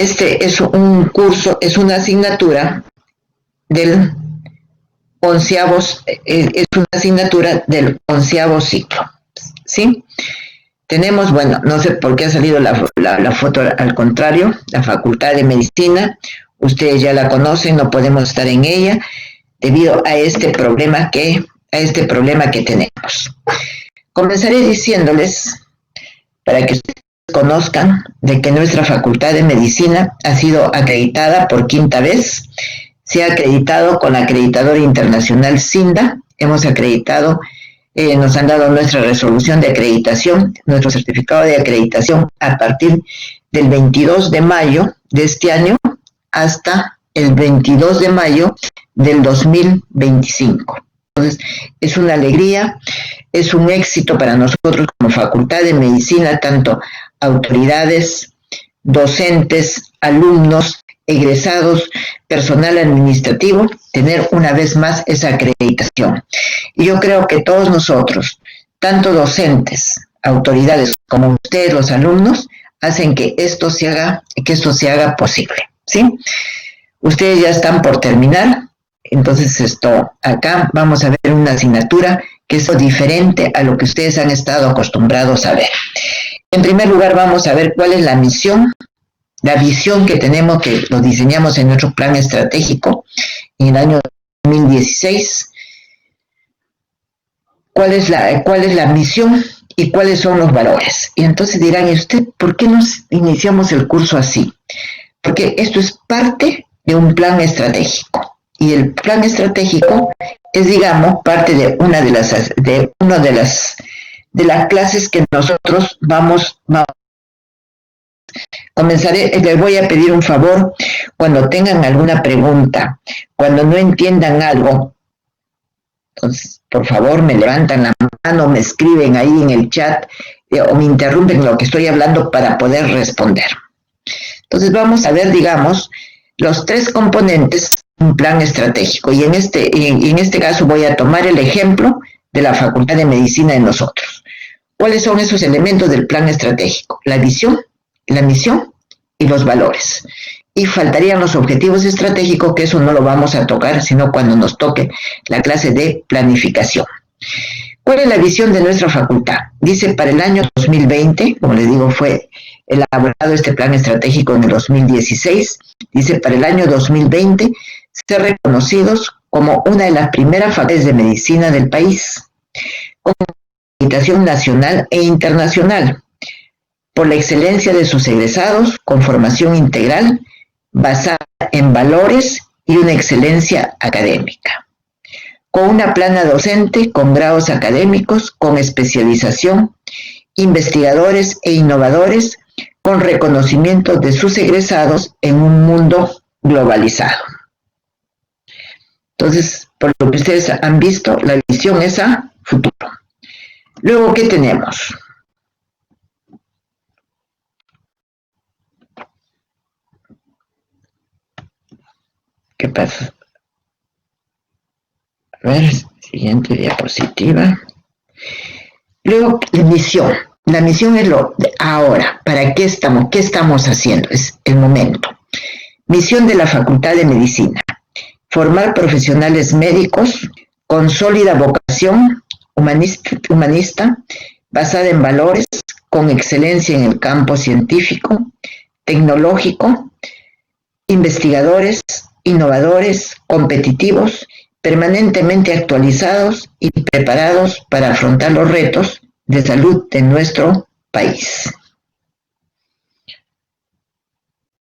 Este es un curso, es una asignatura del onceavo ciclo, ¿sí? Tenemos, bueno, no sé por qué ha salido la foto al contrario, la Facultad de Medicina, ustedes ya la conocen, no podemos estar en ella debido a este problema que tenemos. Comenzaré diciéndoles, para que ustedes conozcan, de que nuestra Facultad de Medicina ha sido acreditada por 5ª vez. Se ha acreditado con la acreditadora internacional CINDA. Hemos acreditado, nos han dado nuestra resolución de acreditación, nuestro certificado de acreditación a partir del 22 de mayo de este año hasta el 22 de mayo del 2025. Entonces, es una alegría, es un éxito para nosotros como Facultad de Medicina, tanto autoridades, docentes, alumnos, egresados, personal administrativo, tener una vez más esa acreditación. Y yo creo que todos nosotros, tanto docentes, autoridades, como ustedes, los alumnos, hacen que esto se haga posible, ¿sí? Ustedes ya están por terminar, entonces acá vamos a ver una asignatura que es diferente a lo que ustedes han estado acostumbrados a ver. En primer lugar, vamos a ver cuál es la misión, la visión que tenemos, que lo diseñamos en nuestro plan estratégico en el año 2016. ¿Cuál es la misión y cuáles son los valores? Y entonces dirán, ¿y usted por qué nos iniciamos el curso así? Porque esto es parte de un plan estratégico. Y el plan estratégico es, digamos, parte de una de las clases que nosotros vamos. Comenzaré, les voy a pedir un favor, cuando tengan alguna pregunta, cuando no entiendan algo, entonces, por favor, me levantan la mano, me escriben ahí en el chat o me interrumpen lo que estoy hablando para poder responder. Entonces, vamos a ver, digamos, los 3 componentes de un plan estratégico. Y en este caso voy a tomar el ejemplo de la Facultad de Medicina de nosotros. ¿Cuáles son esos elementos del plan estratégico? La visión, la misión y los valores. Y faltarían los objetivos estratégicos, que eso no lo vamos a tocar, sino cuando nos toque la clase de planificación. ¿Cuál es la visión de nuestra facultad? Dice, para el año 2020, como les digo, fue elaborado este plan estratégico en el 2016, dice, para el año 2020, ser reconocidos como una de las primeras facultades de medicina del país, con acreditación nacional e internacional, por la excelencia de sus egresados, con formación integral, basada en valores y una excelencia académica, con una plana docente, con grados académicos, con especialización, investigadores e innovadores, con reconocimiento de sus egresados en un mundo globalizado. Entonces, por lo que ustedes han visto, la visión es a futuro. Luego, ¿qué tenemos? ¿Qué pasa? A ver, siguiente diapositiva. Luego, la misión. La misión es lo de ahora. ¿Para qué estamos? ¿Qué estamos haciendo? Es el momento. Misión de la Facultad de Medicina. Formar profesionales médicos con sólida vocación humanista, basada en valores, con excelencia en el campo científico, tecnológico, investigadores, innovadores, competitivos, permanentemente actualizados y preparados para afrontar los retos de salud de nuestro país.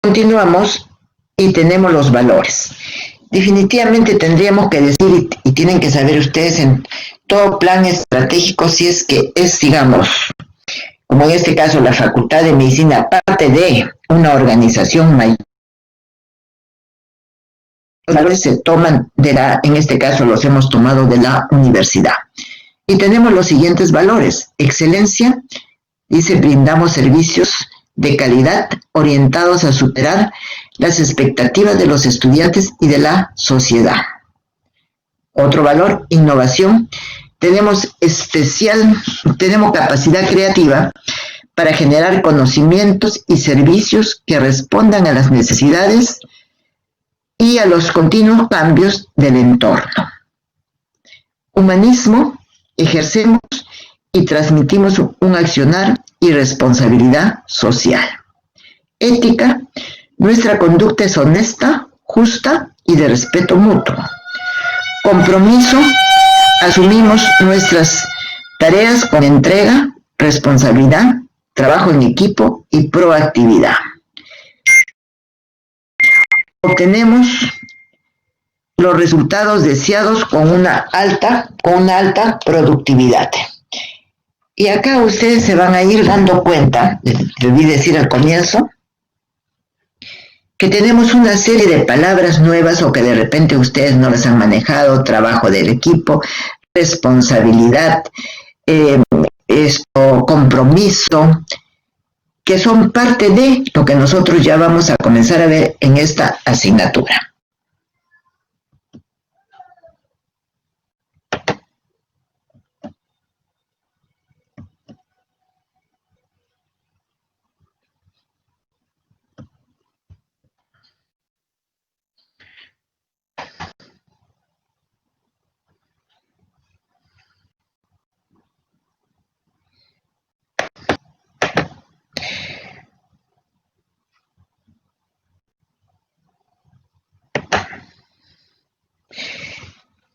Continuamos y tenemos los valores. Definitivamente tendríamos que decir, y tienen que saber ustedes en todo plan estratégico, si es que es, digamos, como en este caso la Facultad de Medicina, parte de una organización mayor. Los valores se toman en este caso los hemos tomado de la universidad. Y tenemos los siguientes valores. Excelencia, dice, brindamos servicios de calidad orientados a superar las expectativas de los estudiantes y de la sociedad. Otro valor, innovación. Tenemos capacidad creativa para generar conocimientos y servicios que respondan a las necesidades y a los continuos cambios del entorno. Humanismo, ejercemos y transmitimos un accionar y responsabilidad social. Ética, nuestra conducta es honesta, justa y de respeto mutuo. Compromiso, asumimos nuestras tareas con entrega, responsabilidad, trabajo en equipo y proactividad. Obtenemos los resultados deseados con una alta productividad. Y acá ustedes se van a ir dando cuenta, debí decir al comienzo, que tenemos una serie de palabras nuevas o que de repente ustedes no las han manejado: trabajo del equipo, responsabilidad, compromiso, que son parte de lo que nosotros ya vamos a comenzar a ver en esta asignatura.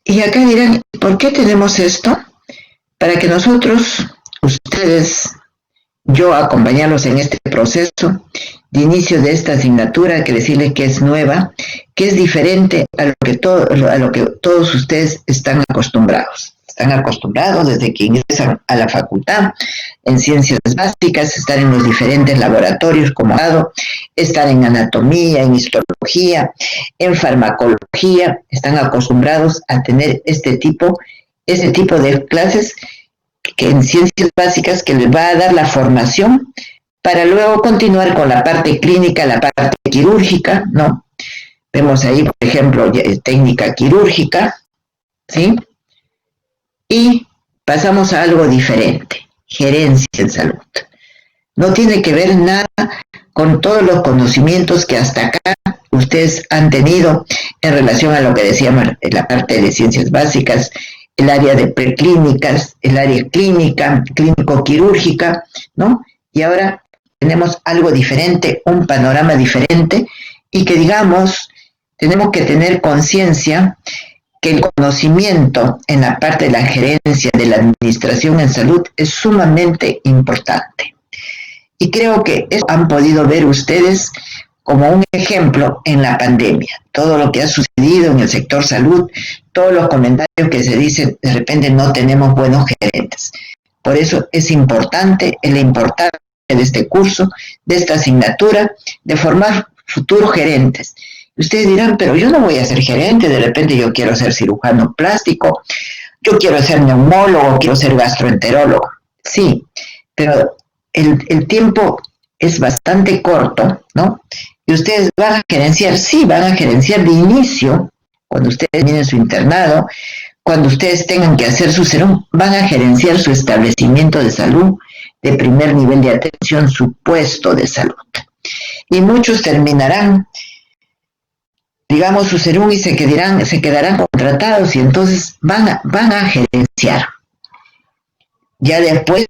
Y acá dirán, ¿por qué tenemos esto? Para que nosotros, ustedes, yo acompañarlos en este proceso de inicio de esta asignatura, que decirles que es nueva, que es diferente a lo que todos ustedes están acostumbrados. Están acostumbrados desde que ingresan a la facultad en ciencias básicas, estar en los diferentes laboratorios como estar en anatomía, en histología, en farmacología. Están acostumbrados a tener ese tipo de clases que en ciencias básicas, que les va a dar la formación para luego continuar con la parte clínica, la parte quirúrgica, ¿no? Vemos ahí, por ejemplo, técnica quirúrgica, ¿sí? Y pasamos a algo diferente, gerencia en salud. No tiene que ver nada con todos los conocimientos que hasta acá ustedes han tenido en relación a lo que decíamos en la parte de ciencias básicas, el área de preclínicas, el área clínica, clínico-quirúrgica, ¿no? Y ahora tenemos algo diferente, un panorama diferente, y que digamos, tenemos que tener conciencia que el conocimiento en la parte de la gerencia, de la administración en salud, es sumamente importante. Y creo que eso han podido ver ustedes como un ejemplo en la pandemia. Todo lo que ha sucedido en el sector salud, todos los comentarios que se dicen, de repente no tenemos buenos gerentes. Por eso es importante, la importancia de este curso, de esta asignatura, de formar futuros gerentes. Ustedes dirán, pero yo no voy a ser gerente, de repente yo quiero ser cirujano plástico, yo quiero ser neumólogo, quiero ser gastroenterólogo. Sí, pero el tiempo es bastante corto, ¿no? Y ustedes van a gerenciar, sí, van a gerenciar de inicio, cuando ustedes terminen su internado, cuando ustedes tengan que hacer su serum, van a gerenciar su establecimiento de salud de primer nivel de atención, su puesto de salud. Y muchos terminarán, digamos, su serum y se quedarán contratados y entonces van a gerenciar. Ya después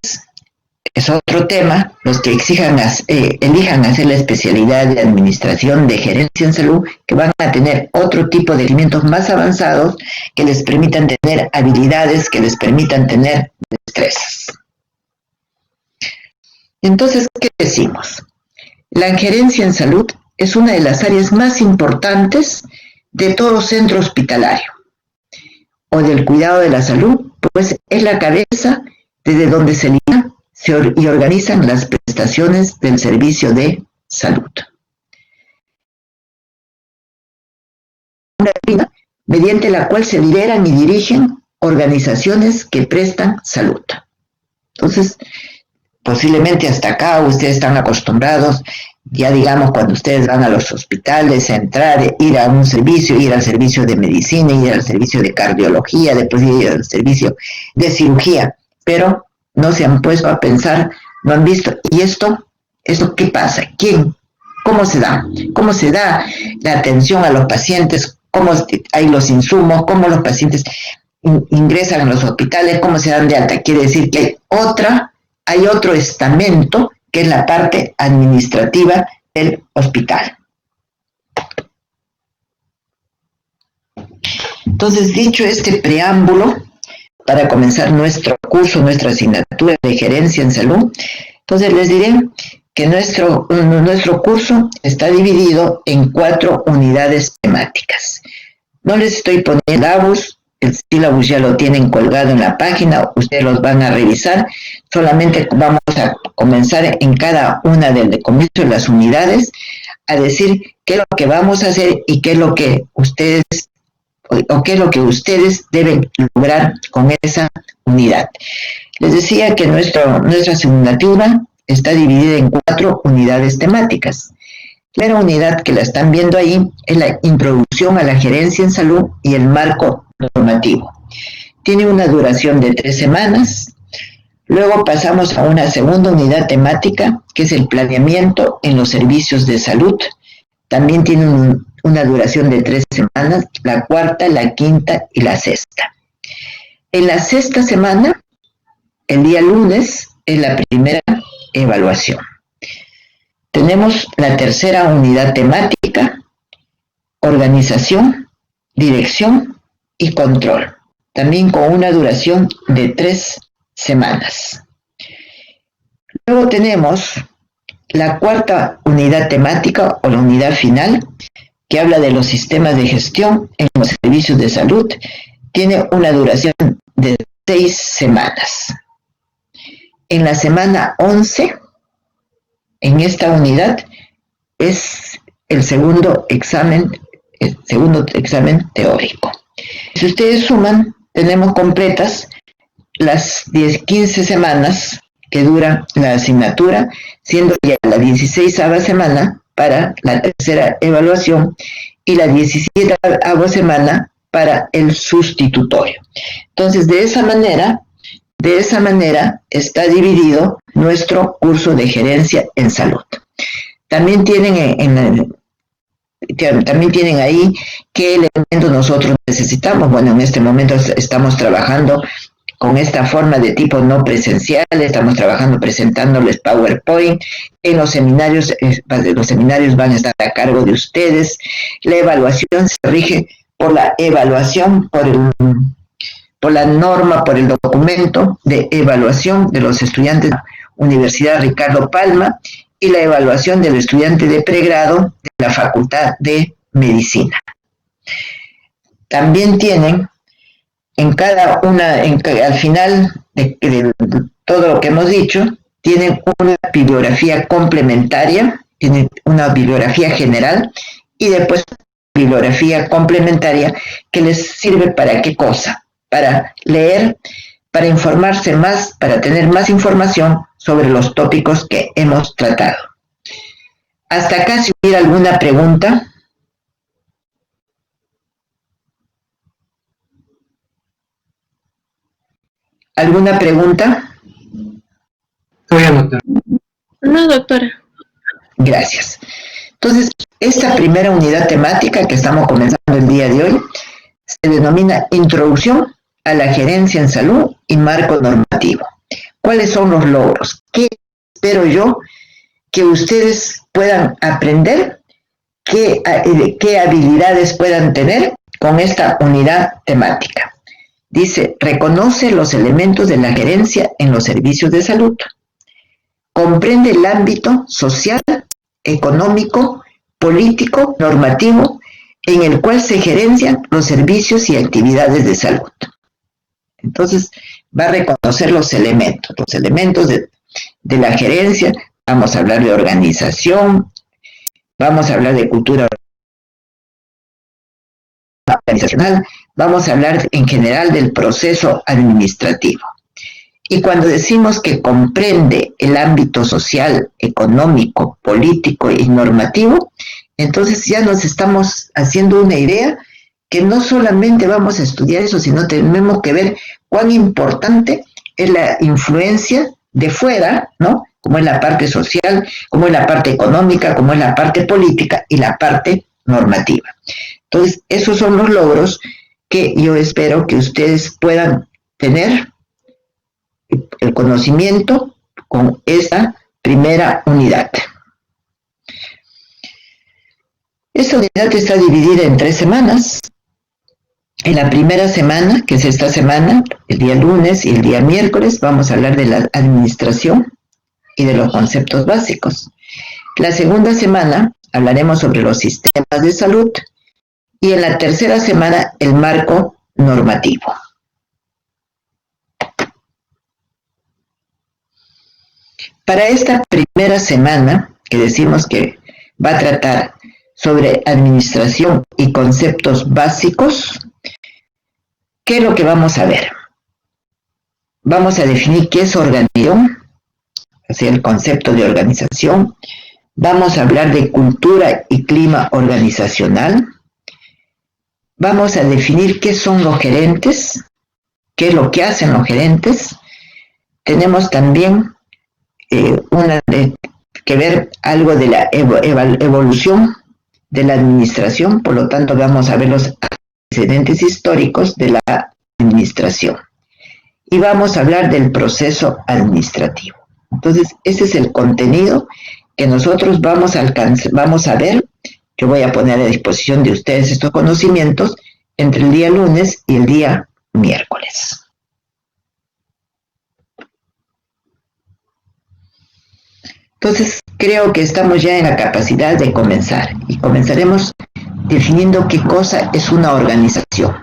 es otro tema, los que elijan hacer la especialidad de administración de gerencia en salud, que van a tener otro tipo de conocimientos más avanzados que les permitan tener habilidades, que les permitan tener destrezas. Entonces, ¿qué decimos? La gerencia en salud es una de las áreas más importantes de todo centro hospitalario o del cuidado de la salud, pues es la cabeza desde donde se ligan y organizan las prestaciones del servicio de salud. Una línea mediante la cual se lideran y dirigen organizaciones que prestan salud. Entonces, posiblemente hasta acá ustedes están acostumbrados, ya digamos, cuando ustedes van a los hospitales, a entrar, ir a un servicio, ir al servicio de medicina, ir al servicio de cardiología, después ir al servicio de cirugía, pero no se han puesto a pensar no han visto. ¿Y esto qué pasa? ¿Quién? ¿Cómo se da? ¿Cómo se da la atención a los pacientes? ¿Cómo hay los insumos? ¿Cómo los pacientes ingresan a los hospitales? ¿Cómo se dan de alta? Quiere decir que hay otro estamento que es la parte administrativa del hospital. Entonces, dicho este preámbulo, para comenzar nuestro curso, nuestra asignatura de gerencia en salud, entonces les diré que nuestro curso está dividido en 4 unidades temáticas. No les estoy poniendo sílabus, el sílabus ya lo tienen colgado en la página, ustedes los van a revisar, solamente vamos a comenzar en cada una del comienzo de las unidades a decir qué es lo que vamos a hacer y qué es lo que ustedes deben lograr con esa unidad. Les decía que nuestra asignatura está dividida en 4 unidades temáticas. La primera unidad que la están viendo ahí es la introducción a la gerencia en salud y el marco normativo. Tiene una duración de 3 semanas. Luego pasamos a una segunda unidad temática, que es el planeamiento en los servicios de salud. También tiene una duración de 3 semanas, la cuarta, la quinta y la sexta. En la sexta semana, el día lunes, es la primera evaluación. Tenemos la tercera unidad temática, organización, dirección y control, también con una duración de 3 semanas. Luego tenemos la cuarta unidad temática o la unidad final, que habla de los sistemas de gestión en los servicios de salud, tiene una duración de 6 semanas. En la semana 11, en esta unidad, es el segundo examen teórico. Si ustedes suman, tenemos completas las 15 semanas que dura la asignatura, siendo ya la 16ª semana para la tercera evaluación y la 17ª semana para el sustitutorio. Entonces, de esa manera está dividido nuestro curso de gerencia en salud. También tienen ahí qué elementos nosotros necesitamos. Bueno, en este momento estamos trabajando con esta forma de tipo no presencial, estamos trabajando presentándoles PowerPoint. En los seminarios van a estar a cargo de ustedes. La evaluación se rige por la evaluación, por la norma, por el documento de evaluación de los estudiantes de la Universidad Ricardo Palma y la evaluación del estudiante de pregrado de la Facultad de Medicina. También tienen al final de todo lo que hemos dicho, tienen una bibliografía complementaria, tienen una bibliografía general y después una bibliografía complementaria que les sirve para qué cosa, para leer, para informarse más, para tener más información sobre los tópicos que hemos tratado. Hasta acá, si hubiera alguna pregunta. ¿Alguna pregunta? No, doctora. Gracias. Entonces, esta primera unidad temática que estamos comenzando el día de hoy se denomina Introducción a la Gerencia en Salud y Marco Normativo. ¿Cuáles son los logros? ¿Qué espero yo que ustedes puedan aprender? ¿Qué habilidades puedan tener con esta unidad temática? Dice, reconoce los elementos de la gerencia en los servicios de salud. Comprende el ámbito social, económico, político, normativo, en el cual se gerencian los servicios y actividades de salud. Entonces, va a reconocer los elementos de la gerencia. Vamos a hablar de organización, vamos a hablar de cultura organizacional, vamos a hablar en general del proceso administrativo. Y cuando decimos que comprende el ámbito social, económico, político y normativo, entonces ya nos estamos haciendo una idea que no solamente vamos a estudiar eso, sino tenemos que ver cuán importante es la influencia de fuera, ¿no? como es la parte social, como es la parte económica, como es la parte política y la parte normativa. Entonces, esos son los logros que yo espero que ustedes puedan tener el conocimiento con esta primera unidad. Esta unidad está dividida en 3 semanas. En la primera semana, que es esta semana, el día lunes y el día miércoles, vamos a hablar de la administración y de los conceptos básicos. La segunda semana hablaremos sobre los sistemas de salud y en la tercera semana el marco normativo. Para esta primera semana, que decimos que va a tratar sobre administración y conceptos básicos, ¿qué es lo que vamos a ver? Vamos a definir qué es organización, o sea, el concepto de organización. Vamos a hablar de cultura y clima organizacional. Vamos a definir qué son los gerentes, qué es lo que hacen los gerentes. Tenemos también que ver algo de la evolución de la administración, por lo tanto vamos a ver los antecedentes históricos de la administración. Y vamos a hablar del proceso administrativo. Entonces, ese es el contenido que nosotros vamos a ver. Yo voy a poner a disposición de ustedes estos conocimientos entre el día lunes y el día miércoles. Entonces, creo que estamos ya en la capacidad de comenzar y comenzaremos definiendo qué cosa es una organización.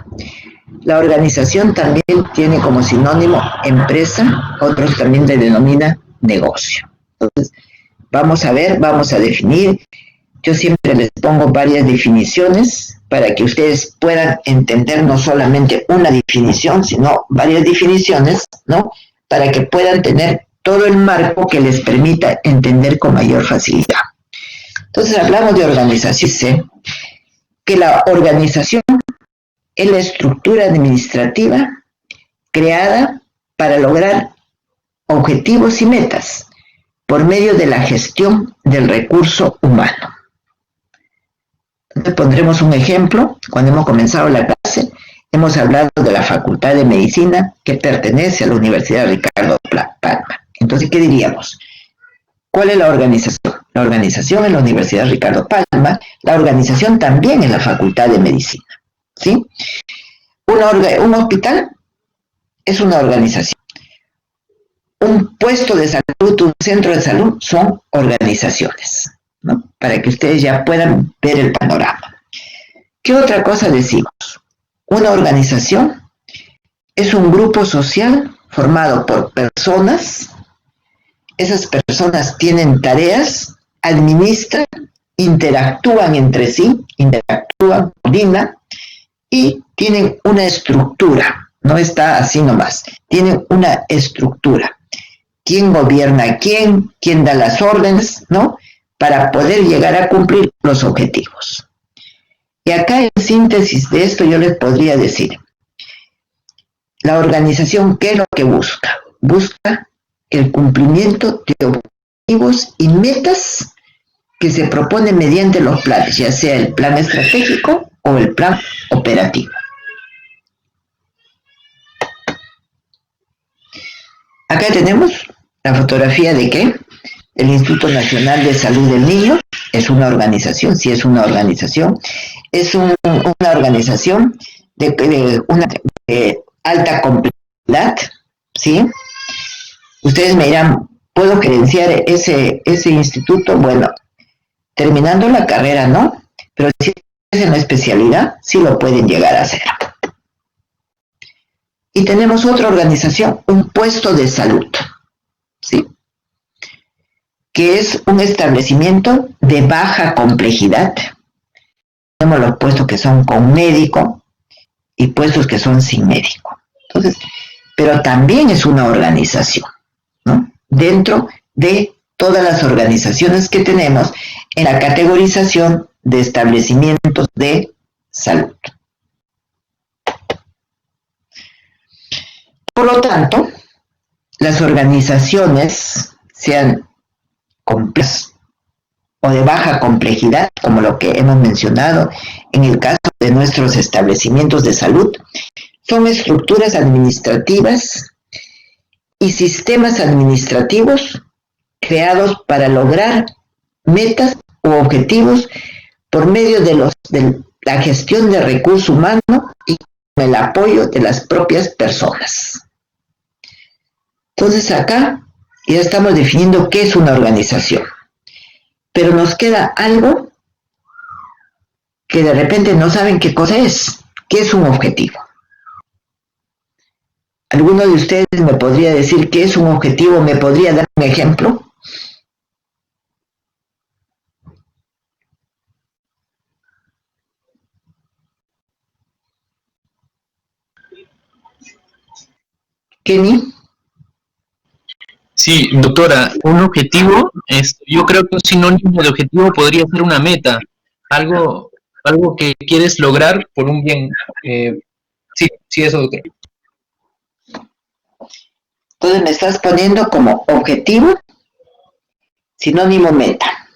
La organización también tiene como sinónimo empresa, otros también le denominan negocio. Entonces, vamos a ver, vamos a definir. Yo siempre les pongo varias definiciones para que ustedes puedan entender no solamente una definición, sino varias definiciones, ¿no? Para que puedan tener todo el marco que les permita entender con mayor facilidad. Entonces hablamos de organización, ¿sí? Que la organización es la estructura administrativa creada para lograr objetivos y metas por medio de la gestión del recurso humano. Entonces pondremos un ejemplo. Cuando hemos comenzado la clase, hemos hablado de la Facultad de Medicina que pertenece a la Universidad Ricardo Palma. Entonces, ¿qué diríamos? ¿Cuál es la organización? La organización es la Universidad Ricardo Palma, la organización también es la Facultad de Medicina, ¿sí? Un hospital es una organización. Un puesto de salud, un centro de salud son organizaciones, ¿no? Para que ustedes ya puedan ver el panorama. ¿Qué otra cosa decimos? Una organización es un grupo social formado por personas. Esas personas tienen tareas, administran, interactúan entre sí, coordinan y tienen una estructura. No está así nomás. Tienen una estructura. ¿Quién gobierna a quién? ¿Quién da las órdenes? ¿No? Para poder llegar a cumplir los objetivos. Y acá en síntesis de esto yo les podría decir, la organización, ¿qué es lo que busca? Busca el cumplimiento de objetivos y metas que se proponen mediante los planes, ya sea el plan estratégico o el plan operativo. Acá tenemos la fotografía de que el Instituto Nacional de Salud del Niño es una organización, sí es una organización, es una organización de alta complejidad, ¿sí? Ustedes me dirán, ¿puedo credenciar ese instituto? Bueno, terminando la carrera, ¿no? Pero si es en la especialidad, sí lo pueden llegar a hacer. Y tenemos otra organización, un puesto de salud, ¿sí? Que es un establecimiento de baja complejidad. Tenemos los puestos que son con médico y puestos que son sin médico. Entonces, pero también es una organización, ¿no? Dentro de todas las organizaciones que tenemos en la categorización de establecimientos de salud. Por lo tanto, las organizaciones, sean complejas o de baja complejidad, como lo que hemos mencionado en el caso de nuestros establecimientos de salud, son estructuras administrativas y sistemas administrativos creados para lograr metas u objetivos por medio de la gestión de recursos humanos y con el apoyo de las propias personas. Entonces acá ya estamos definiendo qué es una organización, pero nos queda algo que de repente no saben qué cosa es, qué es un objetivo. ¿Alguno de ustedes me podría decir qué es un objetivo? ¿Me podría dar un ejemplo? Kenny. Sí, doctora, un objetivo, yo creo que un sinónimo de objetivo podría ser una meta, algo que quieres lograr por un bien. Sí, eso, doctora. Entonces me estás poniendo como objetivo, sinónimo meta.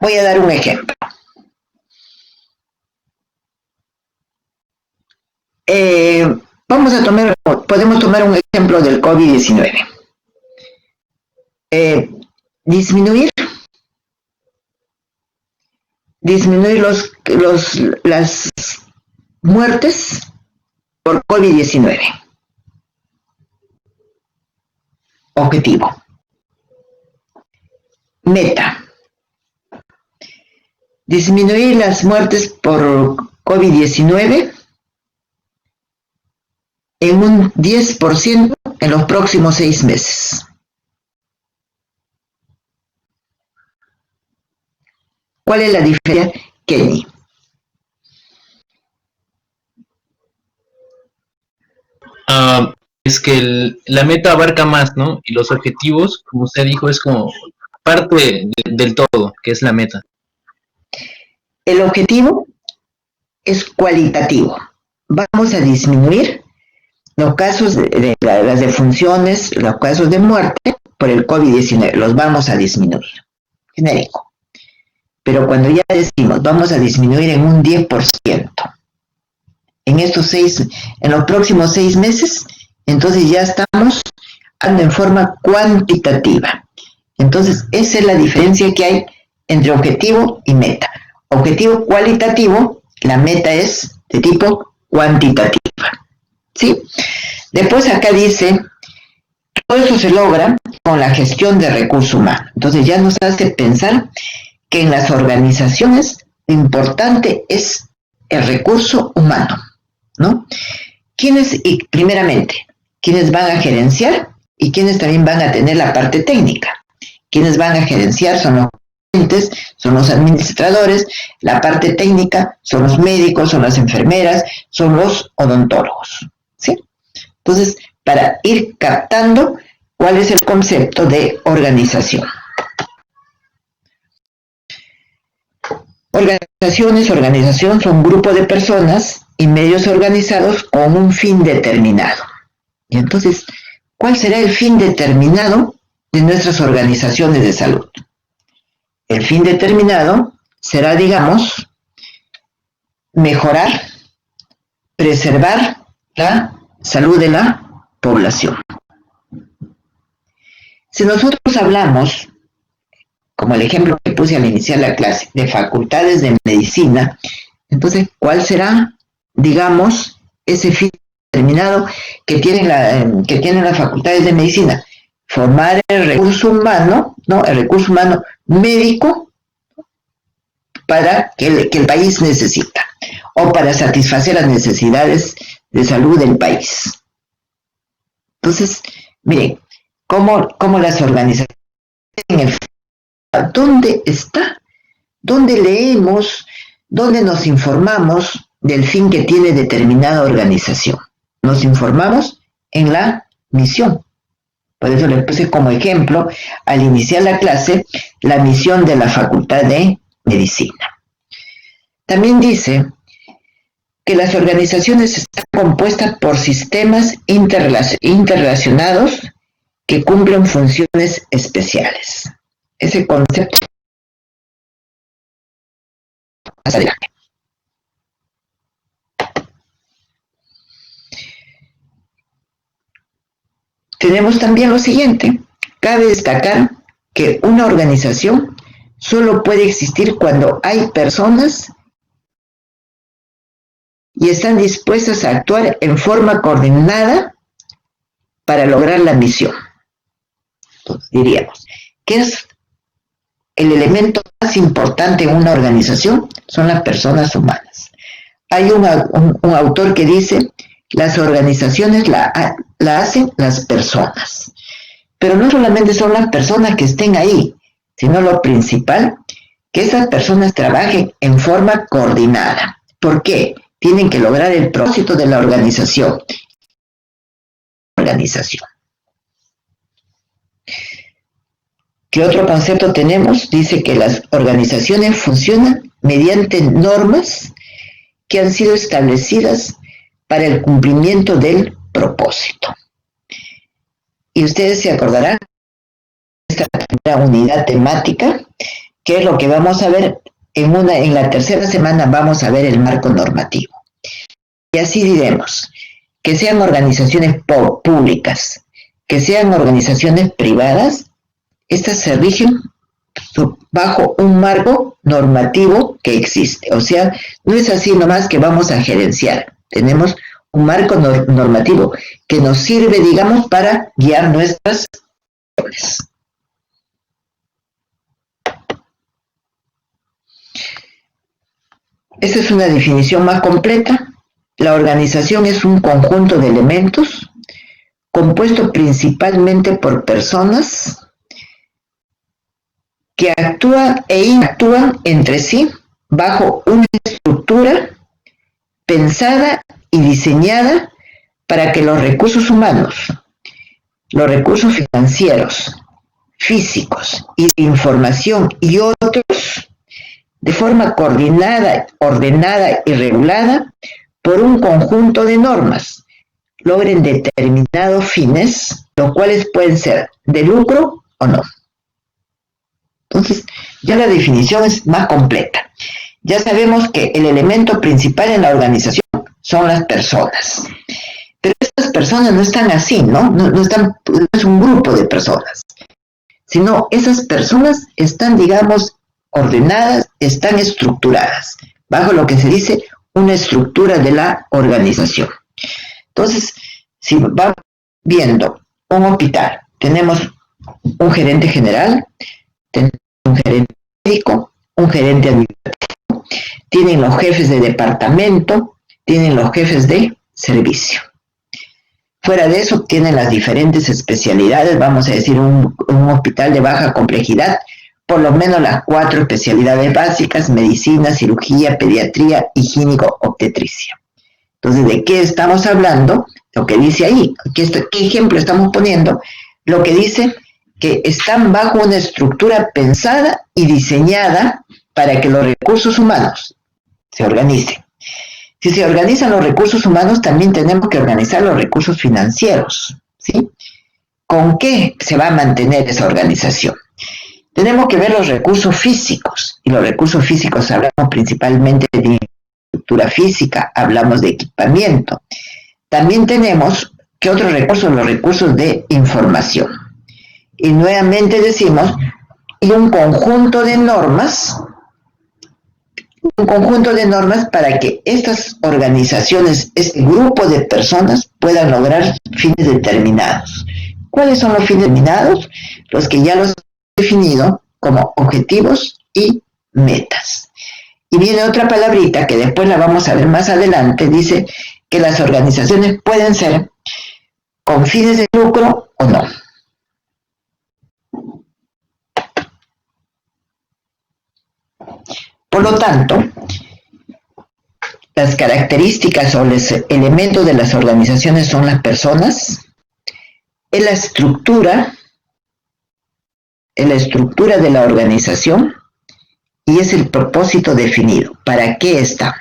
Voy a dar un ejemplo. Podemos tomar un ejemplo del COVID-19. Disminuir las muertes por COVID-19. Objetivo. Meta. Disminuir las muertes por COVID-19 en un 10% en los próximos 6 meses. ¿Cuál es la diferencia, Kenny? Es que la meta abarca más, ¿no? Y los objetivos, como usted dijo, es como parte del todo, que es la meta. El objetivo es cualitativo. Vamos a disminuir los casos de las defunciones, los casos de muerte por el COVID-19, los vamos a disminuir. Genérico. Pero cuando ya decimos vamos a disminuir en un 10%, en los próximos 6 meses, entonces ya estamos hablando en forma cuantitativa. Entonces, esa es la diferencia que hay entre objetivo y meta. Objetivo cualitativo, la meta es de tipo cuantitativa. ¿Sí? Después acá dice, todo eso se logra con la gestión de recursos humanos. Entonces ya nos hace pensar que en las organizaciones lo importante es el recurso humano, ¿no? Primeramente, quienes van a gerenciar y quienes también van a tener la parte técnica. Quienes van a gerenciar son los gerentes, son los administradores, la parte técnica son los médicos, son las enfermeras, son los odontólogos, ¿sí? Entonces, para ir captando cuál es el concepto de organización. Organización son un grupo de personas y medios organizados con un fin determinado. Y entonces, ¿cuál será el fin determinado de nuestras organizaciones de salud? El fin determinado será, digamos, mejorar, preservar la salud de la población. Si nosotros hablamos, como el ejemplo que puse al iniciar la clase, de facultades de medicina, entonces, ¿cuál será, digamos, ese fin determinado que tienen las facultades de medicina? Formar el recurso humano, ¿no? El recurso humano médico para que el país necesita, o para satisfacer las necesidades de salud del país. Entonces, miren, cómo las organizaciones, ¿dónde está? ¿Dónde leemos? ¿Dónde nos informamos del fin que tiene determinada organización? Nos informamos en la misión. Por eso le puse como ejemplo, al iniciar la clase, la misión de la Facultad de Medicina. También dice que las organizaciones están compuestas por sistemas interrelacionados que cumplen funciones especiales. Ese concepto más adelante. Tenemos también lo siguiente. Cabe destacar que una organización solo puede existir cuando hay personas y están dispuestas a actuar en forma coordinada para lograr la misión. Entonces, diríamos, ¿qué es el elemento más importante en una organización? Son las personas humanas. Hay un autor que dice, las organizaciones la hacen las personas. Pero no solamente son las personas que estén ahí, sino lo principal, que esas personas trabajen en forma coordinada. ¿Por qué? Tienen que lograr el propósito de la organización. ¿Qué otro concepto tenemos? Dice que las organizaciones funcionan mediante normas que han sido establecidas para el cumplimiento del propósito. Y ustedes se acordarán de esta primera unidad temática, que es lo que vamos a ver en la tercera semana. Vamos a ver el marco normativo. Y así diremos, que sean organizaciones públicas, que sean organizaciones privadas, estas se rigen bajo un marco normativo que existe. O sea, no es así nomás que vamos a gerenciar. Tenemos un marco normativo que nos sirve, digamos, para guiar nuestras acciones. Esta es una definición más completa. La organización es un conjunto de elementos compuesto principalmente por personas que actúan e interactúan entre sí bajo una estructura pensada y diseñada para que los recursos humanos, los recursos financieros, físicos y de información y otros, de forma coordinada, ordenada y regulada por un conjunto de normas, logren determinados fines, los cuales pueden ser de lucro o no. Entonces, ya la definición es más completa. Ya sabemos que el elemento principal en la organización son las personas. Pero estas personas no están así, ¿no? No es un grupo de personas, sino esas personas están, digamos, ordenadas, están estructuradas, bajo lo que se dice una estructura de la organización. Entonces, si vamos viendo un hospital, tenemos un gerente general, tenemos un gerente médico, un gerente administrativo, tienen los jefes de departamento, tienen los jefes de servicio. Fuera de eso, tienen las diferentes especialidades, vamos a decir un hospital de baja complejidad, por lo menos las 4 especialidades básicas: medicina, cirugía, pediatría, higiénico-obstetricia. Entonces, ¿de qué estamos hablando? Lo que dice ahí, ¿qué ejemplo estamos poniendo? Lo que dice que están bajo una estructura pensada y diseñada para que los recursos humanos se organicen. Si se organizan los recursos humanos, también tenemos que organizar los recursos financieros, ¿sí? ¿Con qué se va a mantener esa organización? Tenemos que ver los recursos físicos, y los recursos físicos hablamos principalmente de infraestructura física, hablamos de equipamiento. También tenemos, ¿qué otros recursos? Los recursos de información. Y nuevamente decimos, y un conjunto de normas para que estas organizaciones, este grupo de personas, puedan lograr fines determinados. ¿Cuáles son los fines determinados? Los que ya los he definido como objetivos y metas. Y viene otra palabrita que después la vamos a ver más adelante, dice que las organizaciones pueden ser con fines de lucro o no. Por lo tanto, las características o los elementos de las organizaciones son las personas, es la estructura de la organización y es el propósito definido. ¿Para qué está?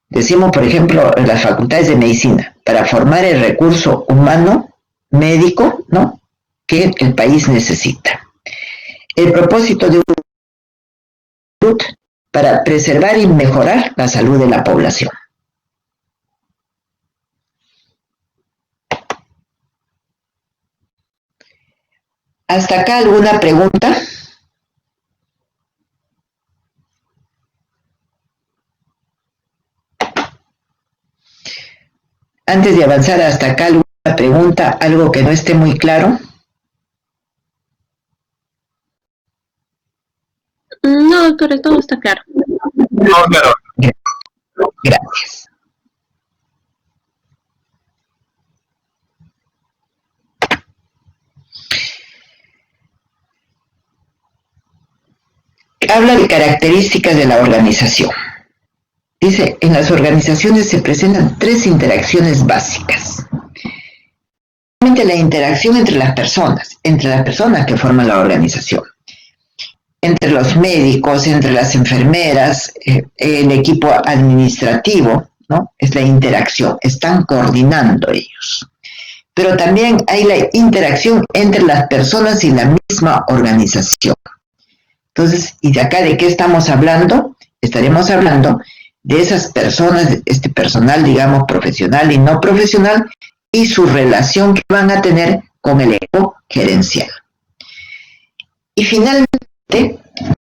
Decimos, por ejemplo, en las facultades de medicina, para formar el recurso humano médico, ¿no? que el país necesita. El propósito de salud para preservar y mejorar la salud de la población. ¿Hasta acá alguna pregunta? Antes de avanzar hasta acá, alguna pregunta, algo que no esté muy claro. No, doctora, todo está claro. No, claro. Gracias. Habla de características de la organización. Dice, en las organizaciones se presentan 3 interacciones básicas. La interacción entre las personas que forman la organización, entre los médicos, entre las enfermeras, el equipo administrativo, ¿no? Es la interacción, están coordinando ellos. Pero también hay la interacción entre las personas y la misma organización. Entonces, ¿y de acá de qué estamos hablando? Estaremos hablando de esas personas, este personal, digamos, profesional y no profesional, y su relación que van a tener con el equipo gerencial. Y finalmente,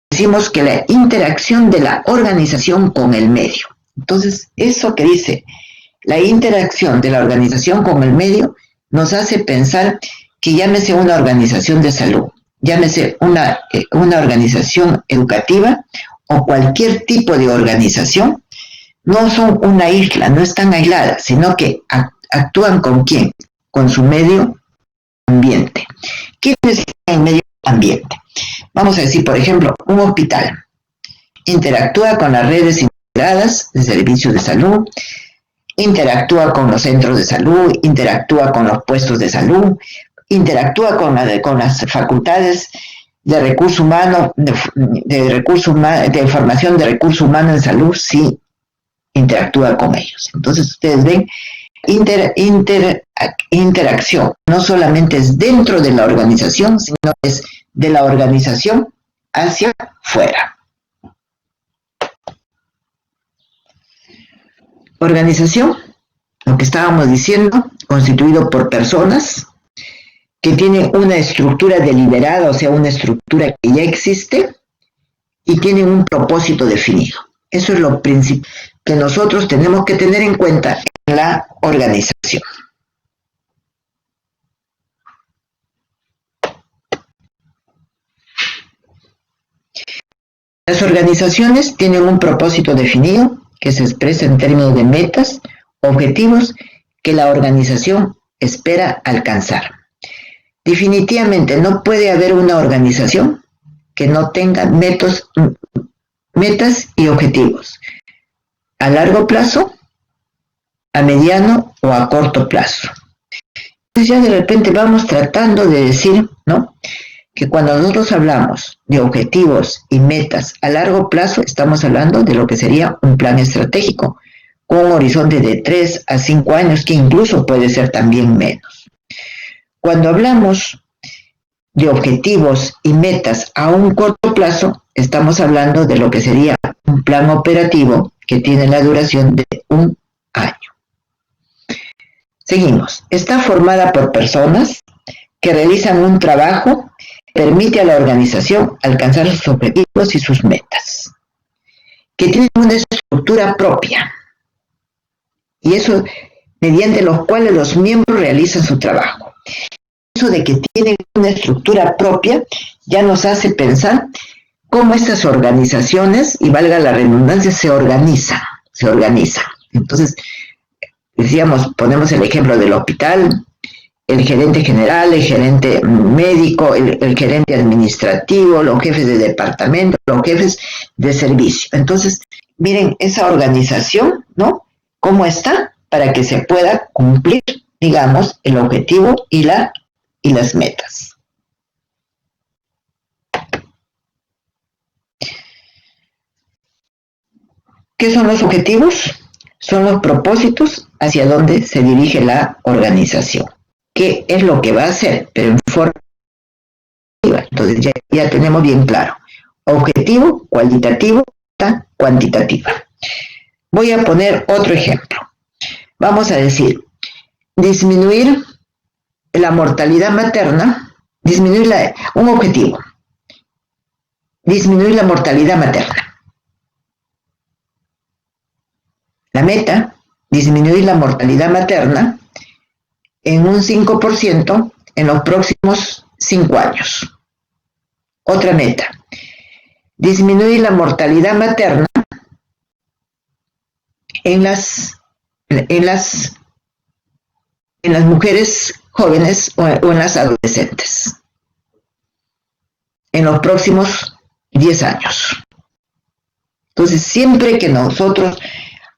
decimos que la interacción de la organización con el medio. Entonces, eso que dice, la interacción de la organización con el medio, nos hace pensar que llámese una organización de salud, llámese una organización educativa o cualquier tipo de organización, no son una isla, no están aisladas, sino que actúan ¿con quién? Con su medio ambiente. ¿Quién es el medio ambiente? Vamos a decir, por ejemplo, un hospital interactúa con las redes integradas de servicios de salud, interactúa con los centros de salud, interactúa con los puestos de salud, interactúa con las facultades de recursos humanos, de formación de recursos humanos en salud, sí interactúa con ellos. Entonces ustedes ven, interacción no solamente es dentro de la organización, sino es de la organización hacia fuera. Organización, lo que estábamos diciendo, constituido por personas que tienen una estructura deliberada, o sea, una estructura que ya existe y tienen un propósito definido. Eso es lo principal que nosotros tenemos que tener en cuenta en la organización. Las organizaciones tienen un propósito definido que se expresa en términos de metas, objetivos que la organización espera alcanzar. Definitivamente no puede haber una organización que no tenga metas y objetivos a largo plazo, a mediano o a corto plazo. Entonces ya de repente vamos tratando de decir, ¿no?, que cuando nosotros hablamos de objetivos y metas a largo plazo, estamos hablando de lo que sería un plan estratégico, con un horizonte de 3 a 5 años, que incluso puede ser también menos. Cuando hablamos de objetivos y metas a un corto plazo, estamos hablando de lo que sería un plan operativo que tiene la duración de 1 año. Seguimos. Está formada por personas que realizan un trabajo que permite a la organización alcanzar sus objetivos y sus metas, que tienen una estructura propia, y eso mediante los cuales los miembros realizan su trabajo. Eso de que tienen una estructura propia ya nos hace pensar cómo estas organizaciones, y valga la redundancia, se organizan. Entonces, decíamos, ponemos el ejemplo del hospital, el gerente general, el gerente médico, el gerente administrativo, los jefes de departamento, los jefes de servicio. Entonces, miren esa organización, ¿no?, cómo está para que se pueda cumplir, digamos, el objetivo y las metas. ¿Qué son los objetivos? Son los propósitos hacia donde se dirige la organización. ¿Qué es lo que va a hacer? Pero en forma Entonces ya tenemos bien claro. Objetivo, cualitativo, cuantitativa. Voy a poner otro ejemplo. Vamos a decir, disminuir la mortalidad materna, un objetivo, disminuir la mortalidad materna. La meta, disminuir la mortalidad materna en un 5% en los próximos 5 años. Otra meta, disminuir la mortalidad materna en las mujeres jóvenes o en las adolescentes en los próximos 10 años. Entonces, siempre que nosotros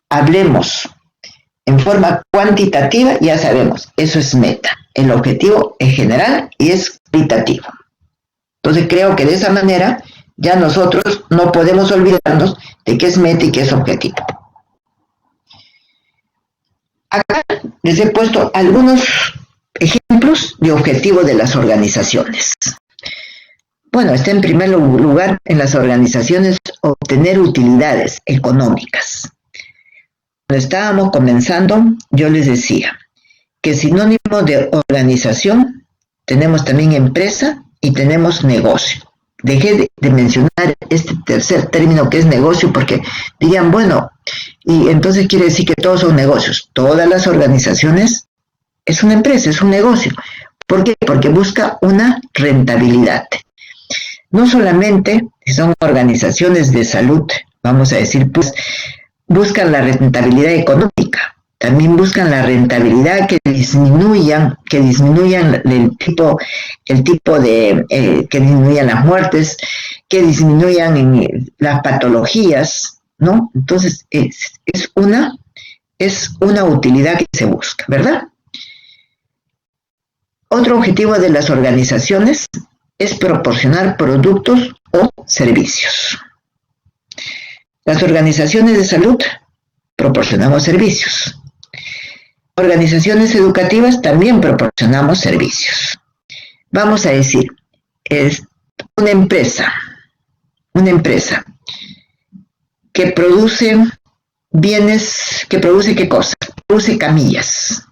hablemos en forma cuantitativa, ya sabemos, eso es meta. El objetivo es general y es cualitativo. Entonces, creo que de esa manera ya nosotros no podemos olvidarnos de qué es meta y qué es objetivo. Acá les he puesto algunos ejemplos de objetivo de las organizaciones. Bueno, está en primer lugar en las organizaciones obtener utilidades económicas. Cuando estábamos comenzando, yo les decía que sinónimo de organización tenemos también empresa y tenemos negocio. Dejé de mencionar este tercer término que es negocio porque dirían, bueno, y entonces quiere decir que todos son negocios. Todas las organizaciones es una empresa, es un negocio. ¿Por qué? Porque busca una rentabilidad. No solamente son organizaciones de salud, vamos a decir, pues buscan la rentabilidad económica, también buscan la rentabilidad que disminuyan el tipo de, que disminuyan las muertes, que disminuyan las patologías, ¿no? Entonces, es una utilidad que se busca, ¿verdad? Otro objetivo de las organizaciones es proporcionar productos o servicios. Las organizaciones de salud proporcionamos servicios. Organizaciones educativas también proporcionamos servicios. Vamos a decir, es una empresa que produce bienes, que produce ¿qué cosa? Produce camillas.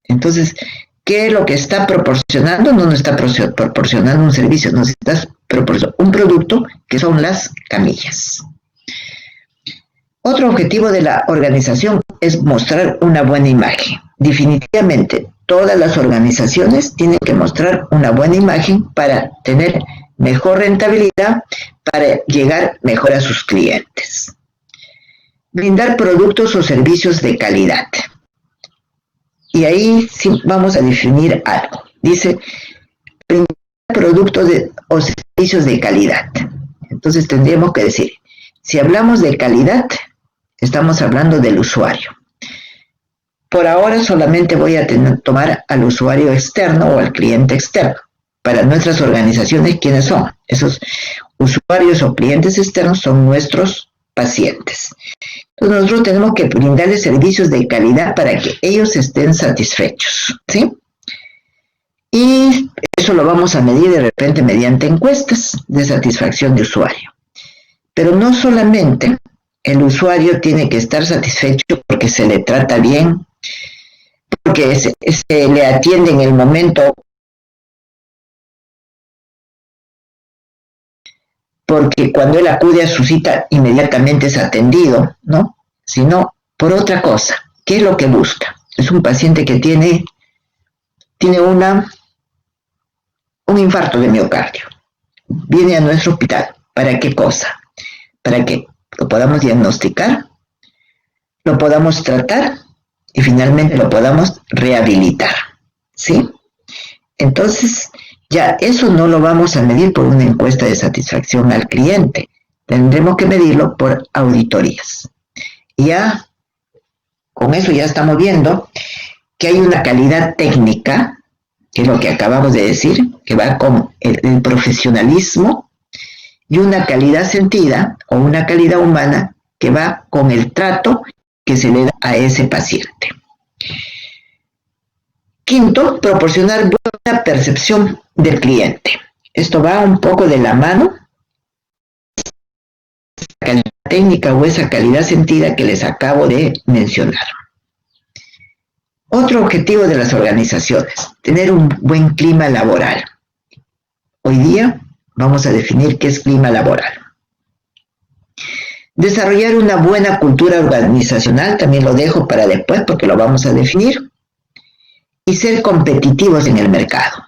Entonces, ¿qué es lo que está proporcionando? No nos está proporcionando un servicio, nos está proporcionando un producto que son las camillas. Otro objetivo de la organización es mostrar una buena imagen. Definitivamente, todas las organizaciones tienen que mostrar una buena imagen para tener mejor rentabilidad, para llegar mejor a sus clientes. Brindar productos o servicios de calidad. Y ahí sí vamos a definir algo. Dice, brindar productos o servicios de calidad. Entonces tendríamos que decir, si hablamos de calidad, estamos hablando del usuario. Por ahora solamente voy a tomar al usuario externo o al cliente externo. Para nuestras organizaciones, ¿quiénes son? Esos usuarios o clientes externos son nuestros pacientes. Entonces nosotros tenemos que brindarles servicios de calidad para que ellos estén satisfechos, ¿sí? Y eso lo vamos a medir de repente mediante encuestas de satisfacción de usuario. Pero no solamente el usuario tiene que estar satisfecho porque se le trata bien, porque se le atiende en el momento, porque cuando él acude a su cita inmediatamente es atendido, ¿no? Sino por otra cosa. ¿Qué es lo que busca? Es un paciente que tiene un infarto de miocardio. Viene a nuestro hospital. ¿Para qué cosa? Para que lo podamos diagnosticar, lo podamos tratar y finalmente lo podamos rehabilitar, ¿sí? Entonces, ya eso no lo vamos a medir por una encuesta de satisfacción al cliente. Tendremos que medirlo por auditorías. Y ya, con eso ya estamos viendo que hay una calidad técnica, que es lo que acabamos de decir, que va con el profesionalismo, y una calidad sentida o una calidad humana que va con el trato que se le da a ese paciente. Quinto, proporcionar buena percepción del cliente. Esto va un poco de la mano, la técnica o esa calidad sentida que les acabo de mencionar. Otro objetivo de las organizaciones, tener un buen clima laboral. Hoy día vamos a definir qué es clima laboral. Desarrollar una buena cultura organizacional, también lo dejo para después porque lo vamos a definir. Y ser competitivos en el mercado.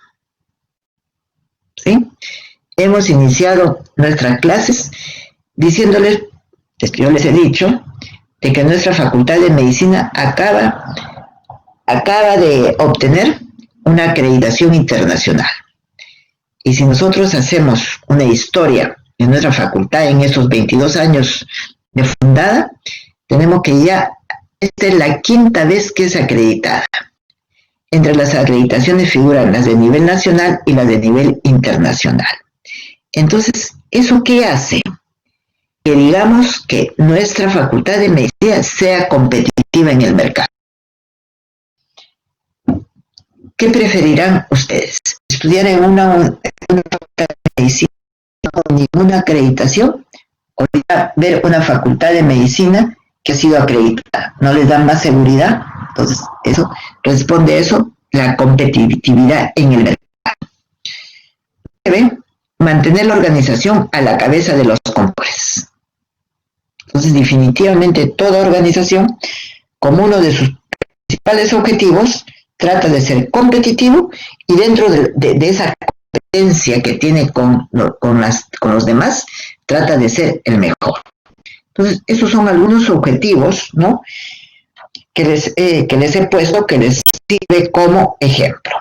¿Sí? Hemos iniciado nuestras clases diciéndoles, yo les he dicho, de que nuestra facultad de medicina acaba de obtener una acreditación internacional. Y si nosotros hacemos una historia de nuestra facultad en esos 22 años de fundada, tenemos que ya, esta es la quinta vez que es acreditada. Entre las acreditaciones figuran las de nivel nacional y las de nivel internacional. Entonces, ¿eso qué hace? Que digamos que nuestra facultad de medicina sea competitiva en el mercado. ¿Qué preferirán ustedes? ¿Estudiar en una facultad de medicina con ninguna acreditación? ¿O ver una facultad de medicina que ha sido acreditada? ¿No les da más seguridad? Entonces, eso responde a eso, la competitividad en el mercado. Debe mantener la organización a la cabeza de los compradores. Entonces, definitivamente, toda organización, como uno de sus principales objetivos, trata de ser competitivo y dentro de esa competencia que tiene con los demás, trata de ser el mejor. Entonces, esos son algunos objetivos, ¿no?, que les he puesto, que les sirve como ejemplo.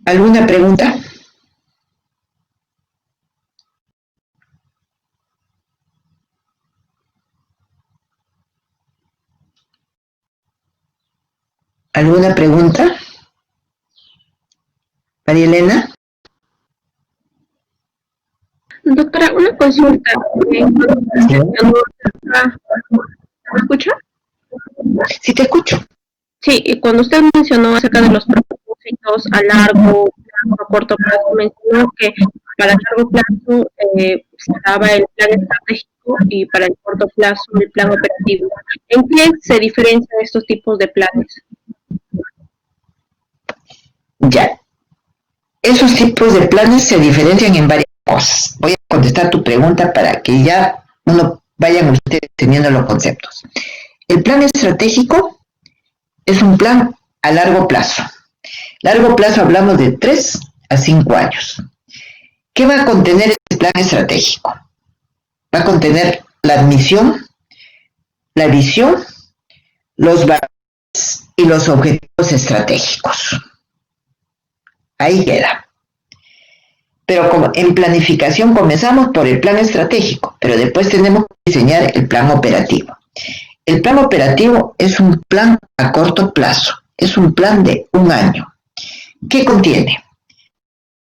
¿Alguna pregunta? ¿Alguna pregunta? María Elena. Doctora, una consulta. ¿Sí? ¿Me escucha? Sí, te escucho. Sí, y cuando usted mencionó acerca de los propósitos a largo plazo, a corto plazo, mencionó que para el largo plazo se daba el plan estratégico y para el corto plazo el plan operativo. ¿En qué se diferencian estos tipos de planes? Ya. Esos tipos de planes se diferencian en varias cosas. Voy a contestar tu pregunta para que ya vayan ustedes teniendo los conceptos. El plan estratégico es un plan a largo plazo. Largo plazo hablamos de 3 a 5 años. ¿Qué va a contener este plan estratégico? Va a contener la misión, la visión, los valores y los objetivos estratégicos. Ahí queda. Pero como en planificación comenzamos por el plan estratégico, pero después tenemos que diseñar el plan operativo. El plan operativo es un plan a corto plazo, es un plan de 1 año. ¿Qué contiene?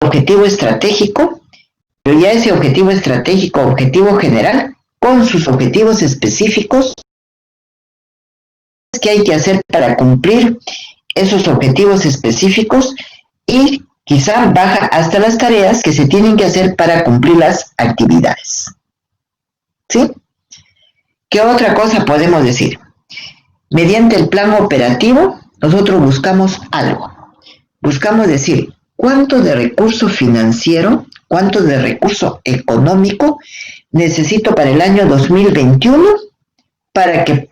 Objetivo estratégico, pero ya ese objetivo estratégico, objetivo general, con sus objetivos específicos, ¿qué hay que hacer para cumplir esos objetivos específicos? Y quizá baja hasta las tareas que se tienen que hacer para cumplir las actividades. ¿Sí? ¿Qué otra cosa podemos decir? Mediante el plan operativo, nosotros buscamos algo. Buscamos decir cuánto de recurso financiero, cuánto de recurso económico necesito para el año 2021 para que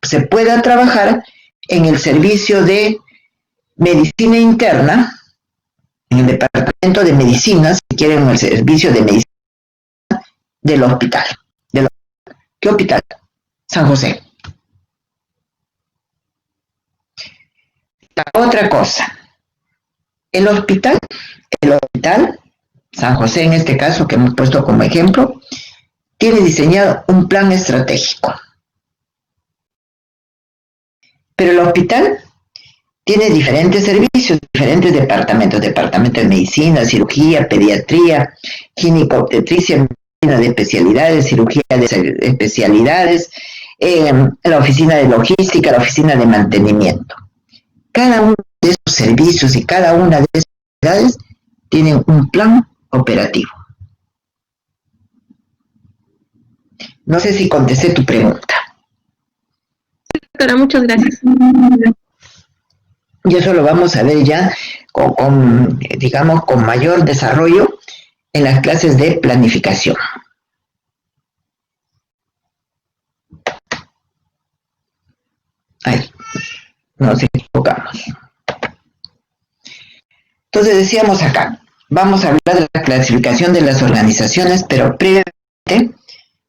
se pueda trabajar en el servicio de medicina interna, en el departamento de medicina, si quieren, el servicio de medicina del hospital. ¿Qué hospital? San José. La otra cosa, el hospital, San José en este caso que hemos puesto como ejemplo, tiene diseñado un plan estratégico. Pero el hospital tiene diferentes servicios, diferentes departamentos, departamento de medicina, cirugía, pediatría, ginecobstetricia, medicina de especialidades, cirugía de especialidades, la oficina de logística, la oficina de mantenimiento. Cada uno de esos servicios y cada una de esas unidades tienen un plan operativo. No sé si contesté tu pregunta. Doctora, muchas gracias. Y eso lo vamos a ver ya digamos, con mayor desarrollo en las clases de planificación. Ahí, nos equivocamos. Entonces decíamos acá, vamos a hablar de la clasificación de las organizaciones, pero previamente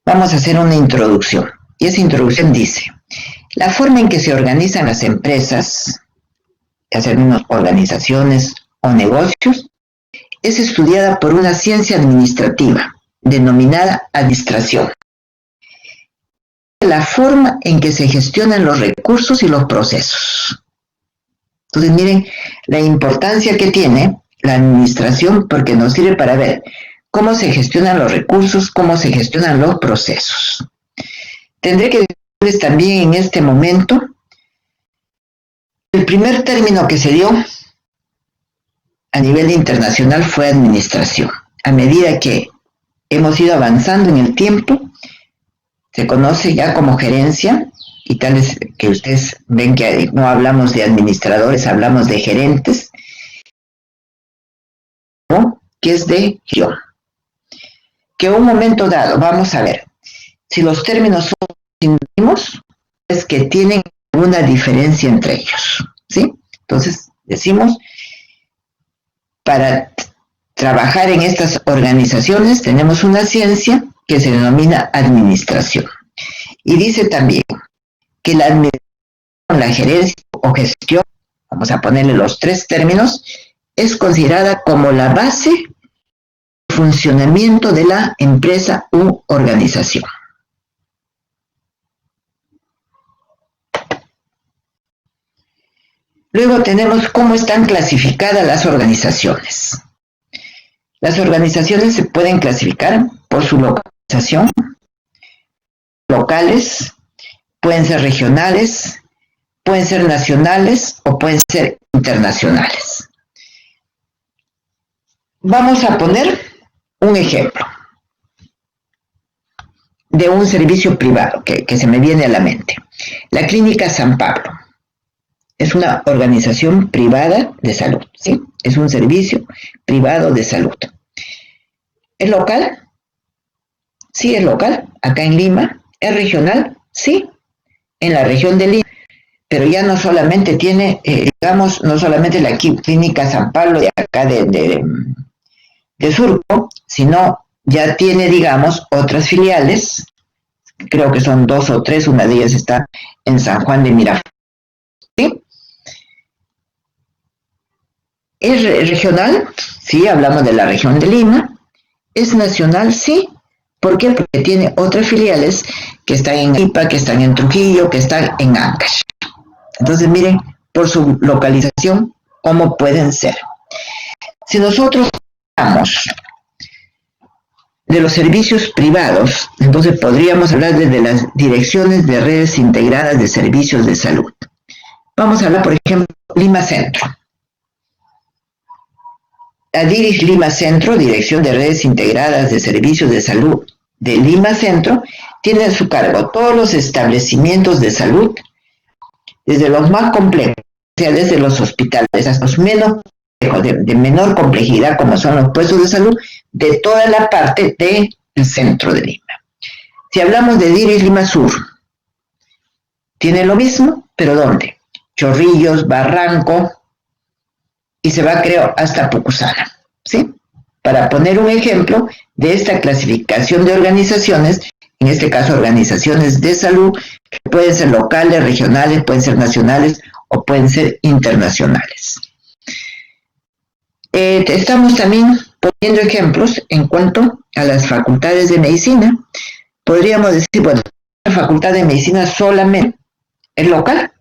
vamos a hacer una introducción. Y esa introducción dice, la forma en que se organizan las empresas, ya sean organizaciones o negocios, es estudiada por una ciencia administrativa, denominada administración. La forma en que se gestionan los recursos y los procesos. Entonces, miren la importancia que tiene la administración, porque nos sirve para ver cómo se gestionan los recursos, cómo se gestionan los procesos. Tendré que decirles también en este momento, el primer término que se dio a nivel internacional fue administración. A medida que hemos ido avanzando en el tiempo, se conoce ya como gerencia, y tal es que ustedes ven que no hablamos de administradores, hablamos de gerentes, ¿no? Que es de gestión. Que en un momento dado, vamos a ver, si los términos son sinónimos, es que tienen una diferencia entre ellos, ¿sí? Entonces, decimos, para trabajar en estas organizaciones tenemos una ciencia que se denomina administración. Y dice también que la administración, la gerencia o gestión, vamos a ponerle los tres términos, es considerada como la base de funcionamiento de la empresa u organización. Luego tenemos cómo están clasificadas las organizaciones. Las organizaciones se pueden clasificar por su localización, locales, pueden ser regionales, pueden ser nacionales o pueden ser internacionales. Vamos a poner un ejemplo de un servicio privado que se me viene a la mente. La Clínica San Pablo es una organización privada de salud, ¿sí? Es un servicio privado de salud. ¿Es local? Sí, es local, acá en Lima. ¿Es regional? Sí, en la región de Lima. Pero ya no solamente tiene, digamos, no solamente la Clínica San Pablo de acá de Surco, sino ya tiene, digamos, otras filiales, creo que son 2 o 3, una de ellas está en San Juan de Miraflores. ¿Sí? ¿Es regional? Sí, hablamos de la región de Lima. ¿Es nacional? Sí. ¿Por qué? Porque tiene otras filiales que están en Ipa, que están en Trujillo, que están en Ancash. Entonces, miren, por su localización, cómo pueden ser. Si nosotros hablamos de los servicios privados, entonces podríamos hablar desde las direcciones de redes integradas de servicios de salud. Vamos a hablar, por ejemplo, Lima Centro. La DIRIS Lima Centro, Dirección de Redes Integradas de Servicios de Salud de Lima Centro, tiene a su cargo todos los establecimientos de salud, desde los más complejos, o sea, desde los hospitales hasta los menos de menor complejidad, como son los puestos de salud, de toda la parte del centro de Lima. Si hablamos de DIRIS Lima Sur, tiene lo mismo, pero ¿dónde? Chorrillos, Barranco, y se va, creo, hasta Pucusana, ¿sí? Para poner un ejemplo de esta clasificación de organizaciones, en este caso organizaciones de salud, que pueden ser locales, regionales, pueden ser nacionales o pueden ser internacionales. Estamos también poniendo ejemplos en cuanto a las facultades de medicina. Podríamos decir, bueno, la facultad de medicina solamente es local,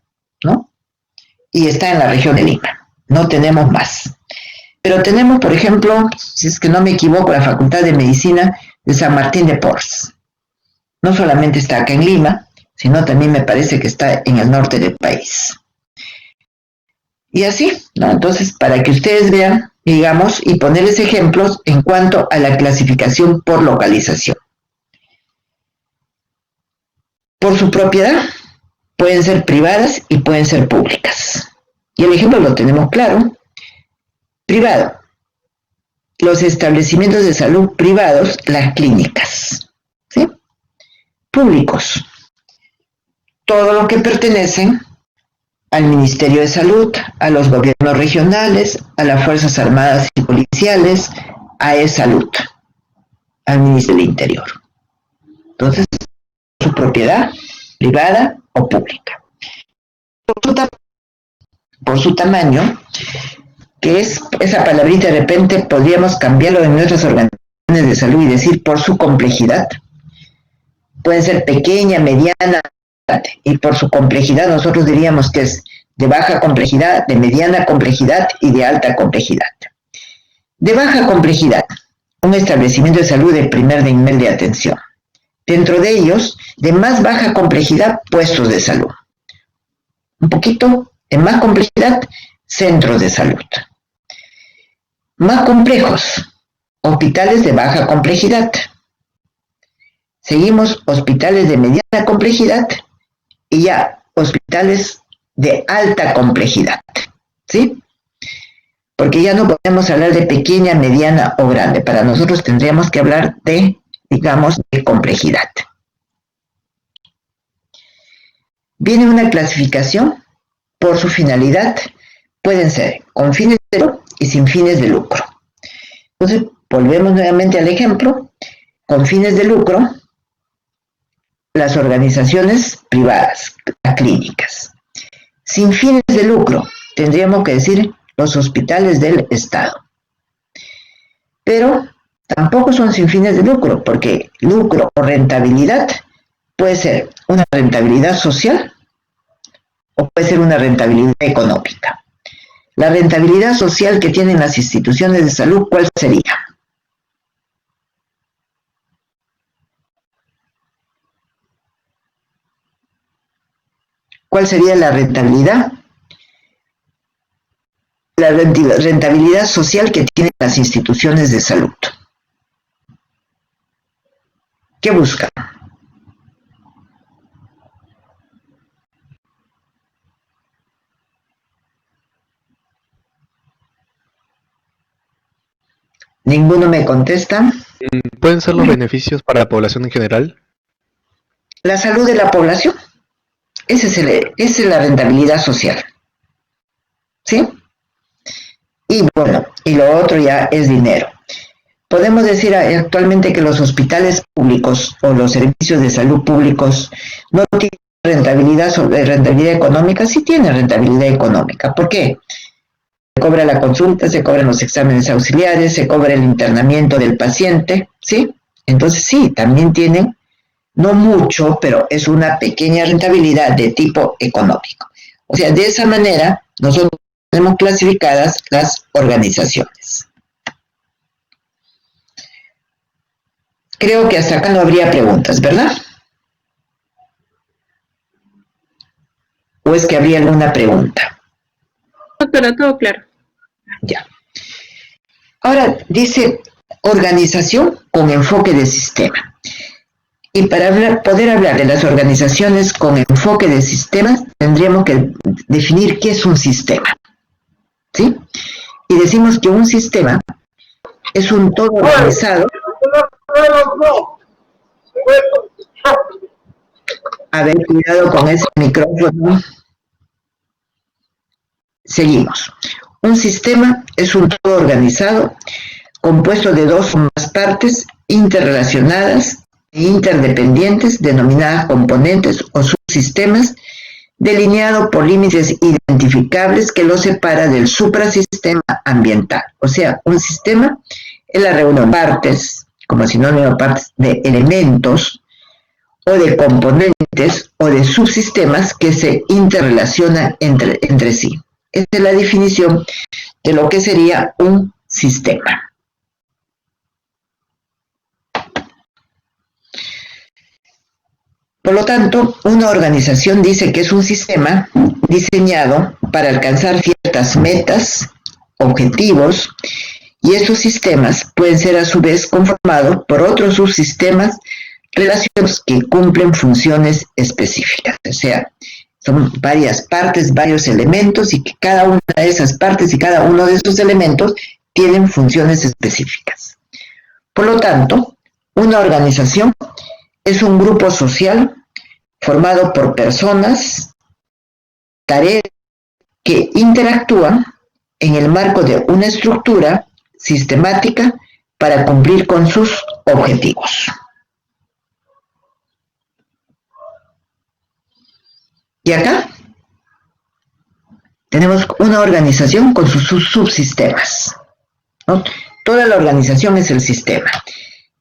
¿no? y está en la región de Lima. No tenemos más. Pero tenemos, por ejemplo, si es que no me equivoco, la Facultad de Medicina de San Martín de Porres. No solamente está acá en Lima, sino también me parece que está en el norte del país. Y así, ¿no? Entonces, para que ustedes vean, digamos, y ponerles ejemplos en cuanto a la clasificación por localización. Por su propiedad, pueden ser privadas y pueden ser públicas. Y el ejemplo lo tenemos claro. Privado. Los establecimientos de salud privados, las clínicas. ¿Sí? Públicos. Todo lo que pertenecen al Ministerio de Salud, a los gobiernos regionales, a las Fuerzas Armadas y Policiales, a E-Salud, al Ministerio del Interior. Entonces, su propiedad, privada o pública. Por su tamaño, que es esa palabrita, de repente podríamos cambiarlo en nuestras organizaciones de salud y decir por su complejidad. Pueden ser pequeña, mediana, y por su complejidad nosotros diríamos que es de baja complejidad, de mediana complejidad y de alta complejidad. De baja complejidad, un establecimiento de salud de primer nivel de atención. Dentro de ellos, de más baja complejidad, puestos de salud. Un poquito de más complejidad, centros de salud. Más complejos, hospitales de baja complejidad. Seguimos hospitales de mediana complejidad y ya hospitales de alta complejidad, ¿sí? Porque ya no podemos hablar de pequeña, mediana o grande. Para nosotros tendríamos que hablar de, digamos, de complejidad. Viene una clasificación por su finalidad. Pueden ser con fines de lucro y sin fines de lucro. Entonces, volvemos nuevamente al ejemplo. Con fines de lucro, las organizaciones privadas, las clínicas. Sin fines de lucro, tendríamos que decir los hospitales del Estado. Pero tampoco son sin fines de lucro, porque lucro o rentabilidad puede ser una rentabilidad social o puede ser una rentabilidad económica. La rentabilidad social que tienen las instituciones de salud, ¿cuál sería? ¿Cuál sería la rentabilidad? La rentabilidad social que tienen las instituciones de salud. ¿Qué buscan? ¿Ninguno me contesta? ¿Pueden ser los beneficios para la población en general? La salud de la población. Esa es la rentabilidad social. ¿Sí? Y bueno, y lo otro ya es dinero. Podemos decir actualmente que los hospitales públicos o los servicios de salud públicos no tienen rentabilidad económica. Sí tienen rentabilidad económica. ¿Por qué? Se cobra la consulta, se cobran los exámenes auxiliares, se cobra el internamiento del paciente, ¿sí? Entonces sí, también tienen, no mucho, pero es una pequeña rentabilidad de tipo económico. O sea, de esa manera nosotros tenemos clasificadas las organizaciones. Creo que hasta acá no habría preguntas, ¿verdad? ¿O es que habría alguna pregunta? Doctora, todo claro. Ya. Ahora dice organización con enfoque de sistema. Y para poder hablar de las organizaciones con enfoque de sistemas, tendríamos que definir qué es un sistema. ¿Sí? Y decimos que un sistema es un todo organizado. A ver, cuidado con ese micrófono. Seguimos. Un sistema es un todo organizado, compuesto de dos o más partes interrelacionadas e interdependientes, denominadas componentes o subsistemas, delineado por límites identificables que lo separa del suprasistema ambiental. O sea, un sistema es la reunión de partes, como sinónimo de partes, de elementos o de componentes o de subsistemas que se interrelacionan entre sí. Esta es la definición de lo que sería un sistema. Por lo tanto, una organización dice que es un sistema diseñado para alcanzar ciertas metas, objetivos, y estos sistemas pueden ser a su vez conformados por otros subsistemas relacionados que cumplen funciones específicas. O sea, son varias partes, varios elementos, y que cada una de esas partes y cada uno de esos elementos tienen funciones específicas. Por lo tanto, una organización es un grupo social formado por personas, tareas que interactúan en el marco de una estructura sistemática para cumplir con sus objetivos. Y acá tenemos una organización con sus subsistemas, ¿no? Toda la organización es el sistema,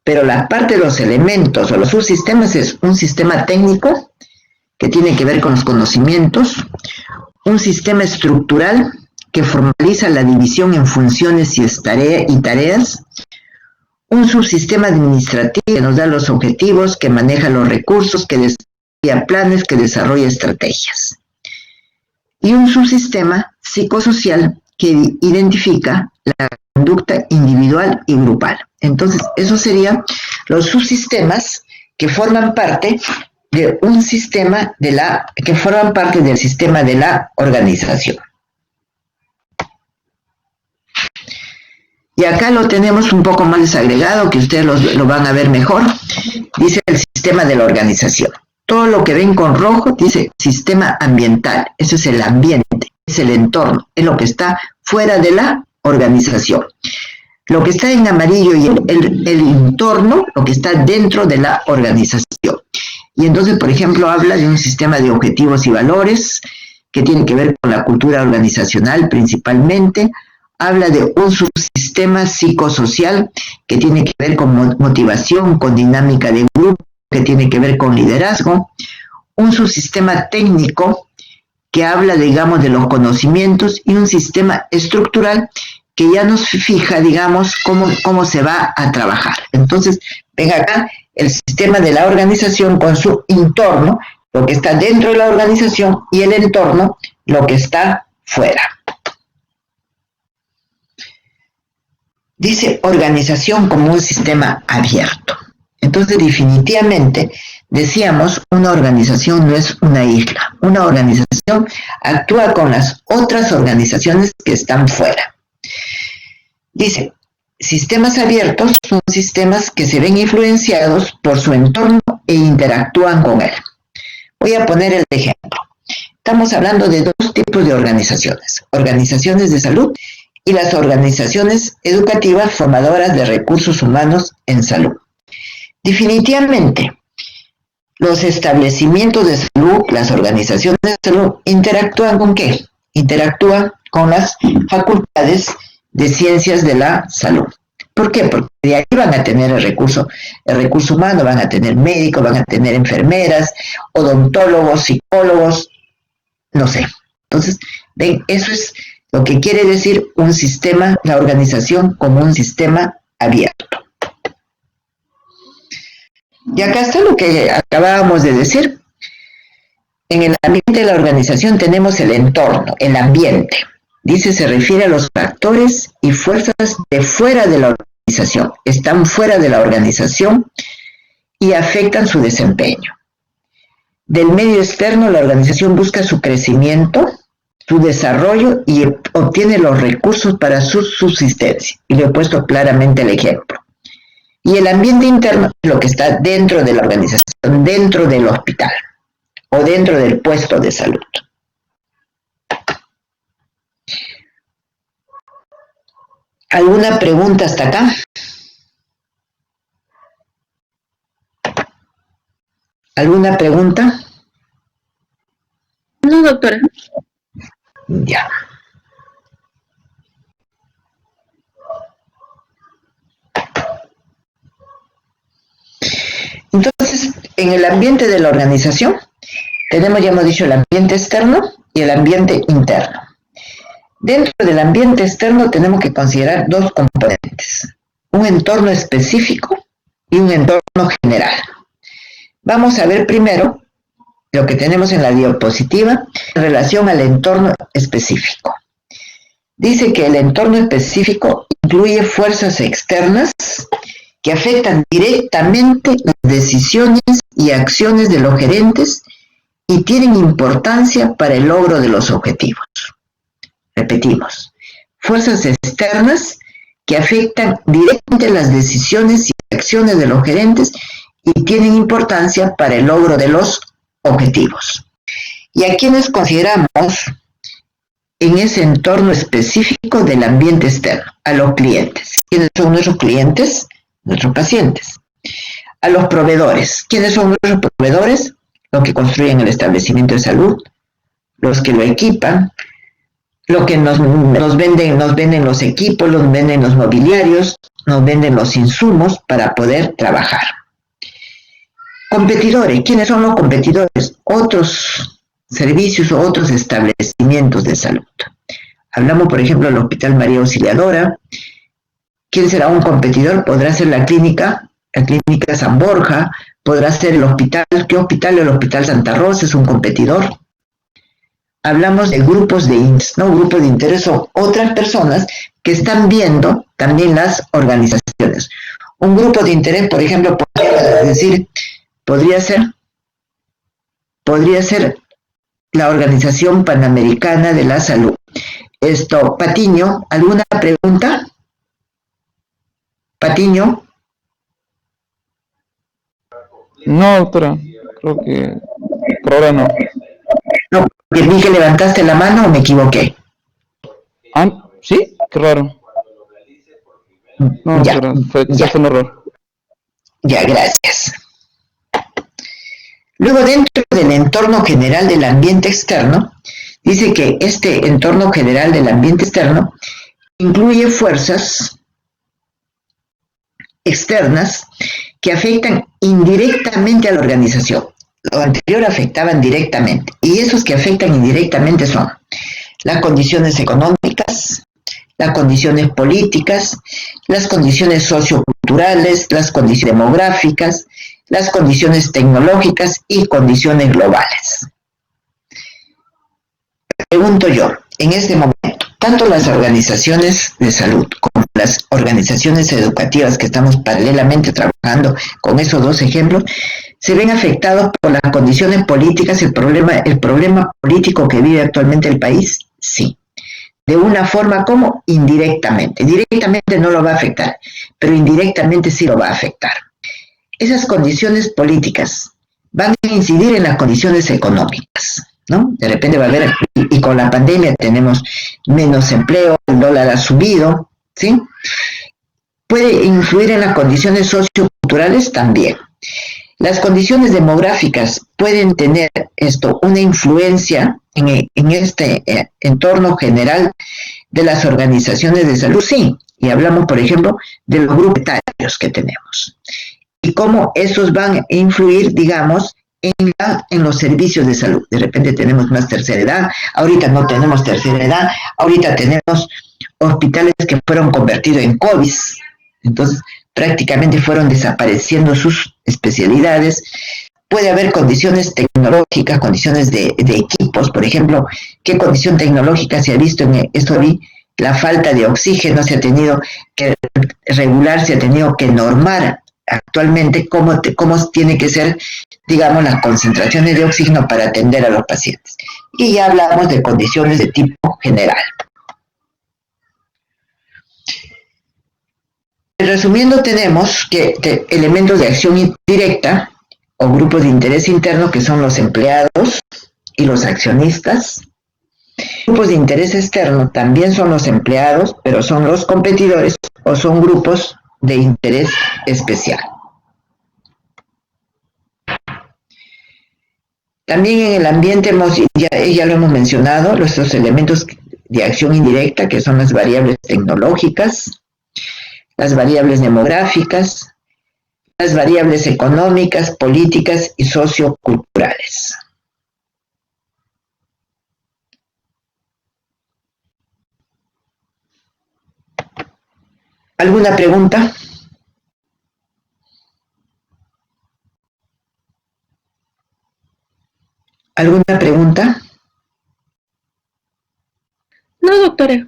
pero la parte de los elementos o los subsistemas es un sistema técnico que tiene que ver con los conocimientos, un sistema estructural que formaliza la división en funciones y tareas, un subsistema administrativo que nos da los objetivos, que maneja los recursos, que desarrolla planes, que desarrolla estrategias, y un subsistema psicosocial que identifica la conducta individual y grupal. Entonces, esos serían los subsistemas que forman parte de un sistema que forman parte del sistema de la organización. Y acá lo tenemos un poco más desagregado, que ustedes lo van a ver mejor. Dice el sistema de la organización. Todo lo que ven con rojo dice sistema ambiental. Eso es el ambiente, es el entorno, es lo que está fuera de la organización. Lo que está en amarillo y el entorno, lo que está dentro de la organización. Y entonces, por ejemplo, habla de un sistema de objetivos y valores que tiene que ver con la cultura organizacional principalmente. Habla de un subsistema psicosocial que tiene que ver con motivación, con dinámica de grupo, que tiene que ver con liderazgo. Un subsistema técnico que habla, digamos, de los conocimientos, y un sistema estructural que ya nos fija, digamos, cómo se va a trabajar. Entonces, ven acá el sistema de la organización con su entorno, lo que está dentro de la organización, y el entorno, lo que está fuera. Dice organización como un sistema abierto. Entonces, definitivamente, decíamos, una organización no es una isla. Una organización actúa con las otras organizaciones que están fuera. Dice, sistemas abiertos son sistemas que se ven influenciados por su entorno e interactúan con él. Voy a poner el ejemplo. Estamos hablando de dos tipos de organizaciones. Organizaciones de salud y las organizaciones educativas formadoras de recursos humanos en salud. Definitivamente, los establecimientos de salud, las organizaciones de salud, ¿interactúan con qué? Interactúan con las facultades de ciencias de la salud. ¿Por qué? Porque de ahí van a tener el recurso humano, van a tener médicos, van a tener enfermeras, odontólogos, psicólogos, no sé. Entonces, ven, eso es lo que quiere decir un sistema, la organización como un sistema abierto. Y acá está lo que acabábamos de decir. En el ambiente de la organización tenemos el entorno, el ambiente. Dice, se refiere a los factores y fuerzas de fuera de la organización. Están fuera de la organización y afectan su desempeño. Del medio externo, la organización busca su crecimiento, su desarrollo y obtiene los recursos para su subsistencia. Y le he puesto claramente el ejemplo. Y el ambiente interno es lo que está dentro de la organización, dentro del hospital o dentro del puesto de salud. ¿Alguna pregunta hasta acá? ¿Alguna pregunta? No, doctora. Ya. Entonces, en el ambiente de la organización Tenemos, ya hemos dicho, el ambiente externo y el ambiente interno. Dentro del ambiente externo tenemos que considerar dos componentes, un entorno específico y un entorno general. Vamos a ver primero lo que tenemos en la diapositiva en relación al entorno específico. Dice que el entorno específico incluye fuerzas externas que afectan directamente las decisiones y acciones de los gerentes y tienen importancia para el logro de los objetivos. Repetimos, fuerzas externas que afectan directamente las decisiones y acciones de los gerentes y tienen importancia para el logro de los objetivos. ¿Y a quiénes consideramos en ese entorno específico del ambiente externo? A los clientes. ¿Quiénes son nuestros clientes? Nuestros pacientes. A los proveedores. ¿Quiénes son nuestros proveedores? Los que construyen el establecimiento de salud, los que lo equipan, los que nos venden los equipos, nos venden los mobiliarios, nos venden los insumos para poder trabajar. Competidores. ¿Quiénes son los competidores? Otros servicios o otros establecimientos de salud. Hablamos, por ejemplo, del Hospital María Auxiliadora. ¿Quién será un competidor? Podrá ser la clínica San Borja, podrá ser el hospital. ¿Qué hospital? El Hospital Santa Rosa es un competidor. Hablamos de grupos de interés, ¿no? Grupos de interés son otras personas que están viendo también las organizaciones. Un grupo de interés, por ejemplo, podría ser la Organización Panamericana de la Salud. Patiño, ¿alguna pregunta? Patiño. No, doctora, creo que por ahora no. No, porque vi que levantaste la mano o me equivoqué. Ah, ¿sí? Qué raro. No, ya, doctora, fue un error. Ya, gracias. Luego, dentro del entorno general del ambiente externo, dice que este entorno general del ambiente externo incluye fuerzas externas que afectan indirectamente a la organización. Lo anterior afectaban directamente, y esos que afectan indirectamente son las condiciones económicas, las condiciones políticas, las condiciones socioculturales, las condiciones demográficas, las condiciones tecnológicas y condiciones globales. Pregunto yo, en este momento, tanto las organizaciones de salud como las organizaciones educativas que estamos paralelamente trabajando con esos dos ejemplos, se ven afectados por las condiciones políticas, el problema político que vive actualmente el país. Sí. De una forma como indirectamente. Directamente no lo va a afectar, pero indirectamente sí lo va a afectar. Esas condiciones políticas van a incidir en las condiciones económicas, ¿no? De repente va a haber, y con la pandemia tenemos menos empleo, el dólar ha subido, ¿sí? Puede influir en las condiciones socioculturales también. Las condiciones demográficas pueden tener una influencia en este entorno general de las organizaciones de salud, sí, y hablamos, por ejemplo, de los grupos etarios que tenemos y cómo esos van a influir, digamos, en los servicios de salud. De repente tenemos más tercera edad, ahorita no tenemos tercera edad, ahorita tenemos hospitales que fueron convertidos en COVID, entonces prácticamente fueron desapareciendo sus especialidades. Puede haber condiciones tecnológicas, condiciones de equipos, por ejemplo, ¿qué condición tecnológica se ha visto en esto? La falta de oxígeno se ha tenido que regular, se ha tenido que normar actualmente cómo tiene que ser, digamos, las concentraciones de oxígeno para atender a los pacientes. Y ya hablamos de condiciones de tipo general. Resumiendo, tenemos que elementos de acción indirecta o grupos de interés interno, que son los empleados y los accionistas. Grupos de interés externo también son los empleados, pero son los competidores o son grupos de interés especial. También en el ambiente, ya lo hemos mencionado, nuestros elementos de acción indirecta, que son las variables tecnológicas, las variables demográficas, las variables económicas, políticas y socioculturales. ¿Alguna pregunta? ¿Alguna pregunta? No, doctora.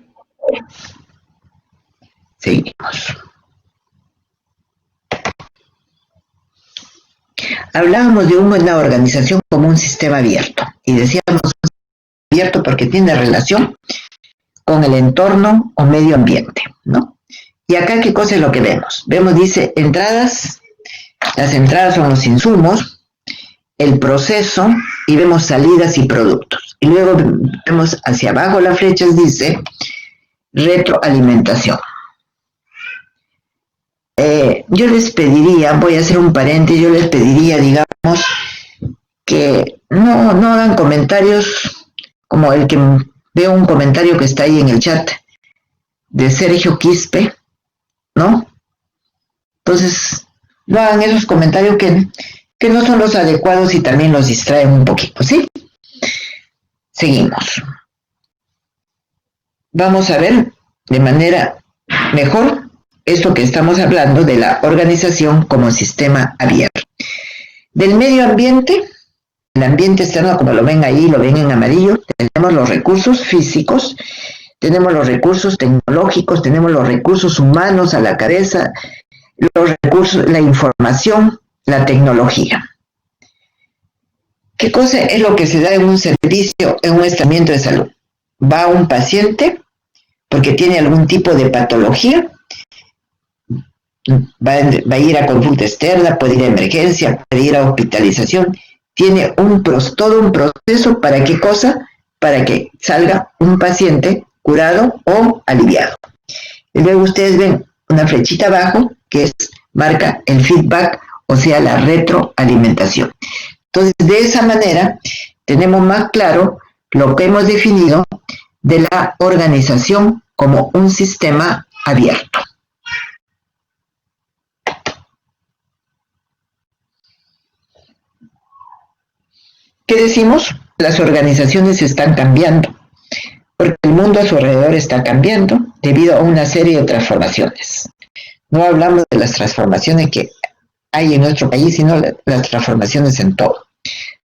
Seguimos. Hablábamos de una organización como un sistema abierto y decíamos abierto porque tiene relación con el entorno o medio ambiente, ¿no? Y acá, ¿qué cosa es lo que vemos? Vemos, dice, entradas, las entradas son los insumos, el proceso, y vemos salidas y productos. Y luego vemos hacia abajo las flechas, dice, retroalimentación. Yo les pediría, voy a hacer un paréntesis, yo les pediría, digamos, que no hagan comentarios como el que veo un comentario que está ahí en el chat de Sergio Quispe, ¿no? Entonces, no hagan esos comentarios que no son los adecuados y también los distraen un poquito, ¿sí? Seguimos. Vamos a ver de manera mejor esto que estamos hablando de la organización como sistema abierto. Del medio ambiente, el ambiente externo, como lo ven ahí, lo ven en amarillo, tenemos los recursos físicos, tenemos los recursos tecnológicos, tenemos los recursos humanos a la cabeza, los recursos, la información, la tecnología. ¿Qué cosa es lo que se da en un servicio, en un establecimiento de salud? Va un paciente porque tiene algún tipo de patología, va a ir a consulta externa, puede ir a emergencia, puede ir a hospitalización, tiene todo un proceso para qué cosa, para que salga un paciente curado o aliviado. Y luego ustedes ven una flechita abajo que marca el feedback, o sea, la retroalimentación. Entonces, de esa manera, tenemos más claro lo que hemos definido de la organización como un sistema abierto. ¿Qué decimos? Las organizaciones están cambiando, porque el mundo a su alrededor está cambiando debido a una serie de transformaciones. No hablamos de las transformaciones que hay en nuestro país, sino las transformaciones en todo.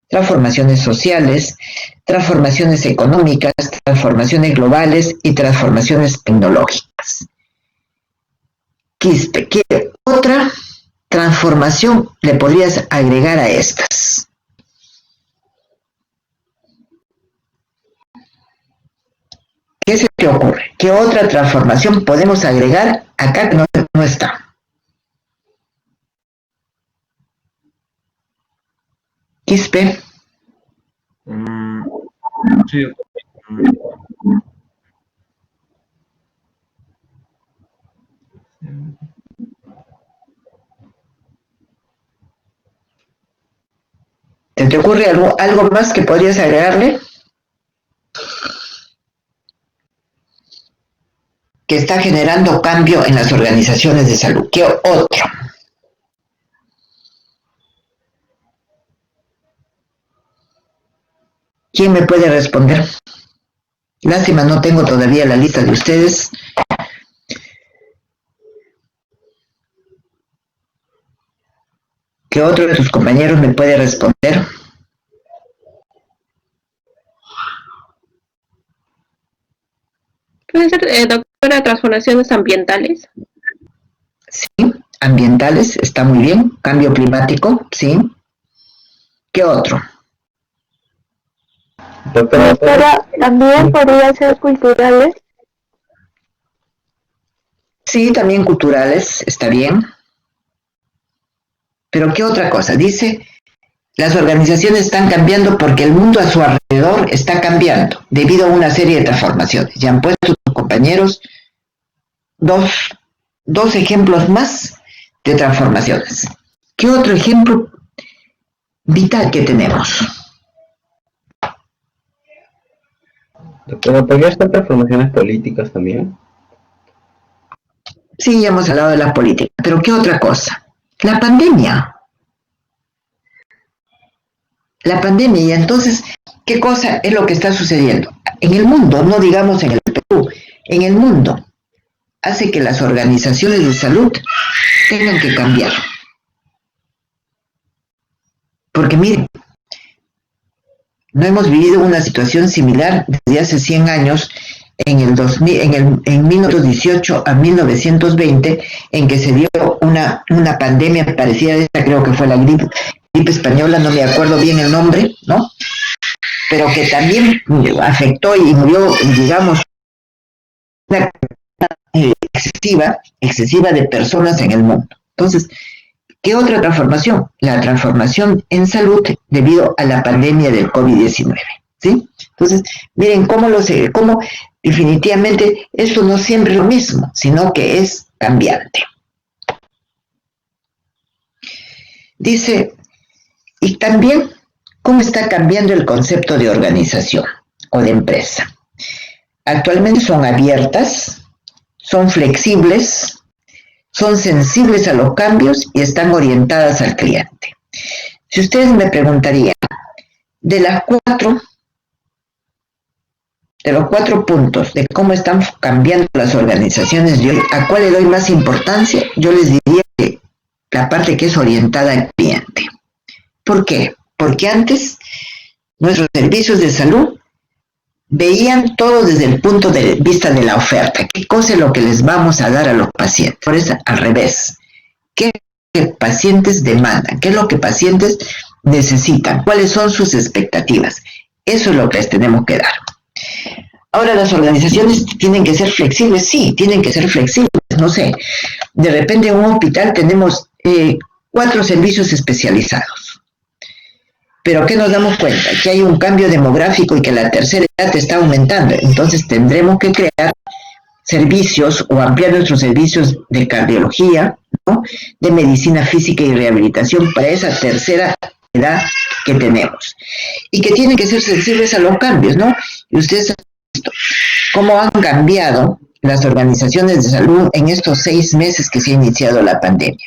Transformaciones sociales, transformaciones económicas, transformaciones globales y transformaciones tecnológicas. Quispe, ¿qué otra transformación le podrías agregar a estas? ¿Qué se te ocurre? ¿Qué otra transformación podemos agregar acá que no está? Quispe. Sí. ¿Te ocurre algo más que podrías agregarle? Que está generando cambio en las organizaciones de salud. ¿Qué otro? ¿Quién me puede responder? Lástima, no tengo todavía la lista de ustedes. ¿Qué otro de sus compañeros me puede responder? Puede ser, doctora, transformaciones ambientales. Sí, ambientales, está muy bien. Cambio climático, sí. ¿Qué otro? Doctora, también podría ser culturales. Sí, también culturales, está bien. Pero ¿qué otra cosa? Dice, las organizaciones están cambiando porque el mundo a su alrededor está cambiando debido a una serie de transformaciones. Ya han puesto sus compañeros dos ejemplos más de transformaciones. ¿Qué otro ejemplo vital que tenemos? Doctora, ¿podría ser transformaciones políticas también? Sí, ya hemos hablado de la política, pero ¿qué otra cosa? La pandemia. La pandemia, y entonces, ¿qué cosa es lo que está sucediendo? En el mundo, no digamos en el Perú, en el mundo. hace que las organizaciones de salud tengan que cambiar. Porque miren, no hemos vivido una situación similar desde hace 100 años, en 1918 a 1920, en que se dio una pandemia parecida a esta, creo que fue la gripe española, no me acuerdo bien el nombre, ¿no? Pero que también afectó y murió, digamos, una excesiva de personas en el mundo. Entonces, ¿qué otra transformación? La transformación en salud debido a la pandemia del COVID-19, ¿sí? Entonces, miren cómo definitivamente esto no siempre es lo mismo, sino que es cambiante. Dice, y también cómo está cambiando el concepto de organización o de empresa. Actualmente son abiertas, son flexibles, son sensibles a los cambios y están orientadas al cliente. Si ustedes me preguntarían, de los cuatro puntos de cómo están cambiando las organizaciones, ¿a cuál le doy más importancia? Yo les diría que la parte que es orientada al cliente. ¿Por qué? Porque antes nuestros servicios de salud veían todo desde el punto de vista de la oferta. ¿Qué cosa es lo que les vamos a dar a los pacientes? Por eso, al revés. ¿Qué es lo que pacientes demandan? ¿Qué es lo que pacientes necesitan? ¿Cuáles son sus expectativas? Eso es lo que les tenemos que dar. Ahora, las organizaciones tienen que ser flexibles. Sí, tienen que ser flexibles. No sé, de repente en un hospital tenemos 4 servicios especializados. Pero ¿qué nos damos cuenta? Que hay un cambio demográfico y que la tercera edad está aumentando. Entonces tendremos que crear servicios o ampliar nuestros servicios de cardiología, ¿no? De medicina física y rehabilitación para esa tercera edad que tenemos. Y que tienen que ser sensibles a los cambios, ¿no? Y ustedes han visto cómo han cambiado las organizaciones de salud en estos 6 meses que se ha iniciado la pandemia.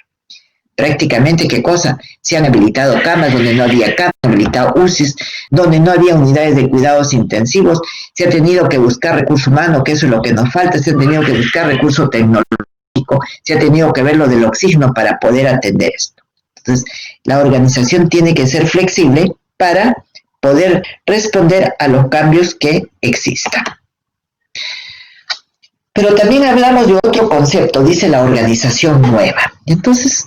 Prácticamente, ¿qué cosa? Se han habilitado camas donde no había camas, se han habilitado UCIs donde no había unidades de cuidados intensivos, se ha tenido que buscar recurso humano, que eso es lo que nos falta, se ha tenido que buscar recurso tecnológico, se ha tenido que ver lo del oxígeno para poder atender esto. Entonces, la organización tiene que ser flexible para poder responder a los cambios que existan. Pero también hablamos de otro concepto, dice la organización nueva. Entonces,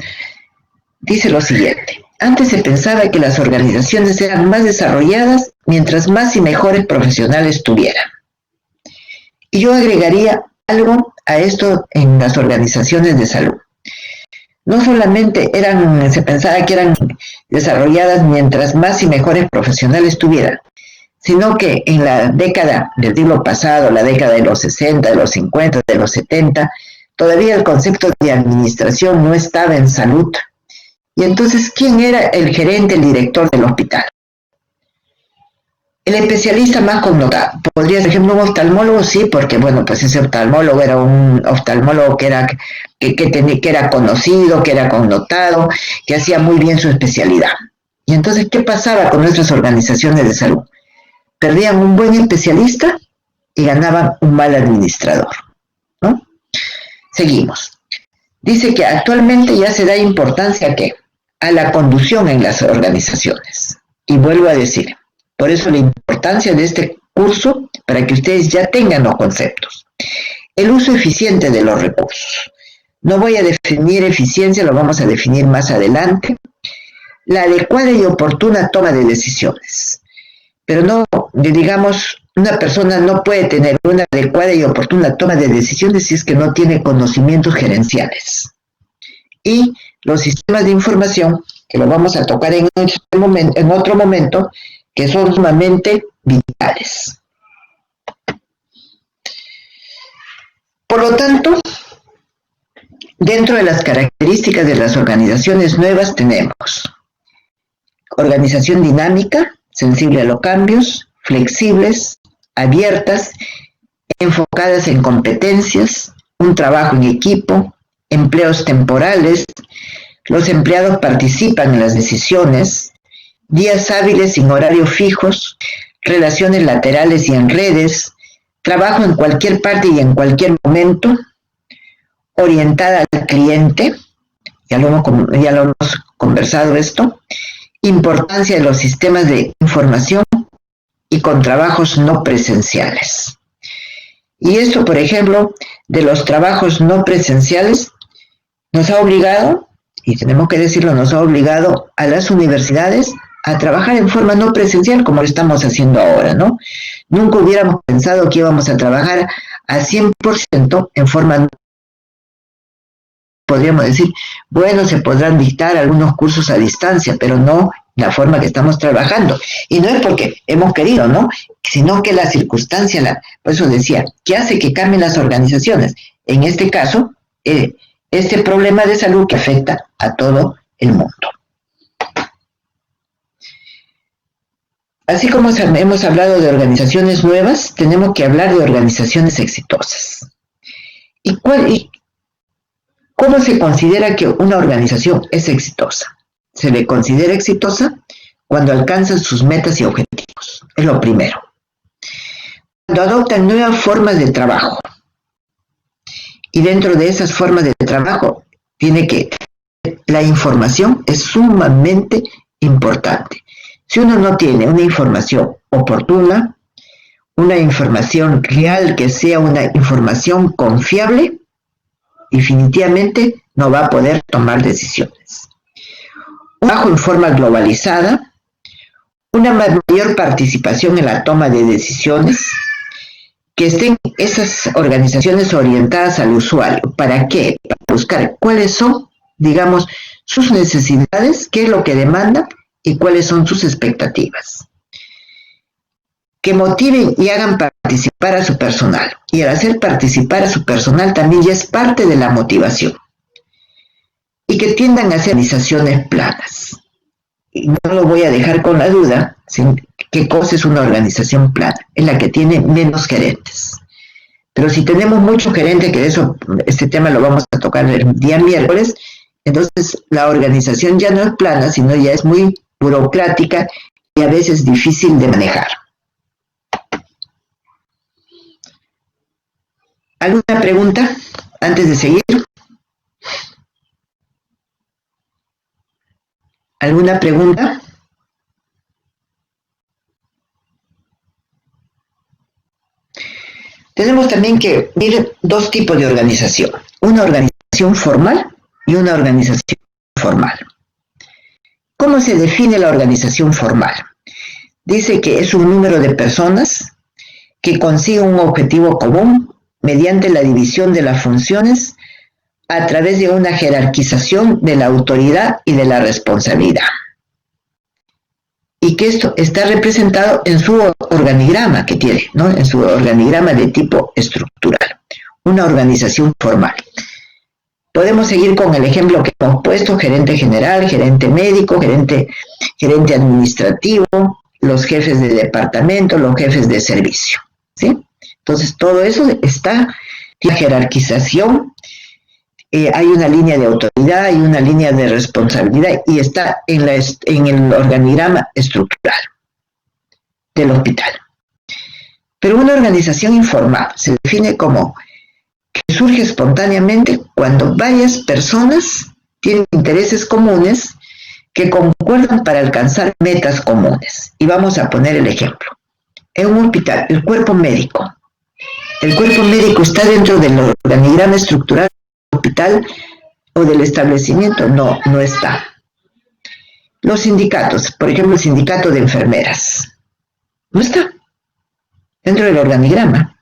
dice lo siguiente: antes se pensaba que las organizaciones eran más desarrolladas mientras más y mejores profesionales tuvieran. Y yo agregaría algo a esto en las organizaciones de salud. No solamente se pensaba que eran desarrolladas mientras más y mejores profesionales tuvieran, sino que en la década del siglo pasado, la década de los 60, de los 50, de los 70, todavía el concepto de administración no estaba en salud. Y entonces, ¿quién era el gerente, el director del hospital? El especialista más connotado. Podría ser, por ejemplo, un oftalmólogo, sí, porque, bueno, pues ese oftalmólogo era un oftalmólogo que era conocido, que era connotado, que hacía muy bien su especialidad. Y entonces, ¿qué pasaba con nuestras organizaciones de salud? Perdían un buen especialista y ganaban un mal administrador, ¿no? Seguimos. Dice que actualmente ya se da importancia a la conducción en las organizaciones. Y vuelvo a decir, por eso la importancia de este curso, para que ustedes ya tengan los conceptos. El uso eficiente de los recursos. No voy a definir eficiencia, lo vamos a definir más adelante. La adecuada y oportuna toma de decisiones. Pero no, digamos, una persona no puede tener una adecuada y oportuna toma de decisiones si es que no tiene conocimientos gerenciales. Y los sistemas de información, que lo vamos a tocar en otro momento, que son sumamente vitales. Por lo tanto, dentro de las características de las organizaciones nuevas tenemos organización dinámica, sensible a los cambios, flexibles, abiertas, enfocadas en competencias, un trabajo en equipo, empleos temporales, los empleados participan en las decisiones, días hábiles sin horarios fijos, relaciones laterales y en redes, trabajo en cualquier parte y en cualquier momento, orientada al cliente, ya lo hemos conversado esto, importancia de los sistemas de información y con trabajos no presenciales. Y esto, por ejemplo, de los trabajos no presenciales, nos ha obligado, y tenemos que decirlo, nos ha obligado a las universidades a trabajar en forma no presencial como lo estamos haciendo ahora, ¿no? Nunca hubiéramos pensado que íbamos a trabajar a 100% en forma, podríamos decir, bueno, se podrán dictar algunos cursos a distancia, pero no la forma que estamos trabajando. Y no es porque hemos querido, ¿no? Sino que la circunstancia, por eso decía, que hace que cambien las organizaciones. En este caso, este problema de salud que afecta a todo el mundo. Así como hemos hablado de organizaciones nuevas, tenemos que hablar de organizaciones exitosas. ¿Y cómo se considera que una organización es exitosa? Se le considera exitosa cuando alcanzan sus metas y objetivos. Es lo primero. Cuando adoptan nuevas formas de trabajo. Y dentro de esas formas de trabajo, la información es sumamente importante. Si uno no tiene una información oportuna, una información real que sea una información confiable, definitivamente no va a poder tomar decisiones. Un trabajo en forma globalizada, una mayor participación en la toma de decisiones, que estén esas organizaciones orientadas al usuario. ¿Para qué? Para buscar cuáles son, digamos, sus necesidades, qué es lo que demanda y cuáles son sus expectativas. Que motiven y hagan participar a su personal. Y al hacer participar a su personal también ya es parte de la motivación. Y que tiendan a hacer organizaciones planas. Y no lo voy a dejar con la duda, ¿qué cosa es una organización plana? Es la que tiene menos gerentes. Pero si tenemos muchos gerentes, que este tema lo vamos a tocar el día miércoles, entonces la organización ya no es plana, sino ya es muy burocrática y a veces difícil de manejar. ¿Alguna pregunta antes de seguir? ¿Alguna pregunta? Tenemos también que ver dos tipos de organización. Una organización formal y una organización informal. ¿Cómo se define la organización formal? Dice que es un número de personas que consiguen un objetivo común mediante la división de las funciones a través de una jerarquización de la autoridad y de la responsabilidad. Y que esto está representado en su organigrama que tiene, ¿no? En su organigrama de tipo estructural. Una organización formal. Podemos seguir con el ejemplo que hemos puesto: gerente general, gerente médico, gerente administrativo, los jefes de departamento, los jefes de servicio, ¿sí? Entonces, todo eso está, la jerarquización, hay una línea de autoridad, hay una línea de responsabilidad y está en el organigrama estructural del hospital. Pero una organización informal se define como que surge espontáneamente cuando varias personas tienen intereses comunes que concuerdan para alcanzar metas comunes. Y vamos a poner el ejemplo. En un hospital, el cuerpo médico. El cuerpo médico está dentro del organigrama estructural del hospital o del establecimiento. No, no está. Los sindicatos, por ejemplo, el sindicato de enfermeras, no está dentro del organigrama.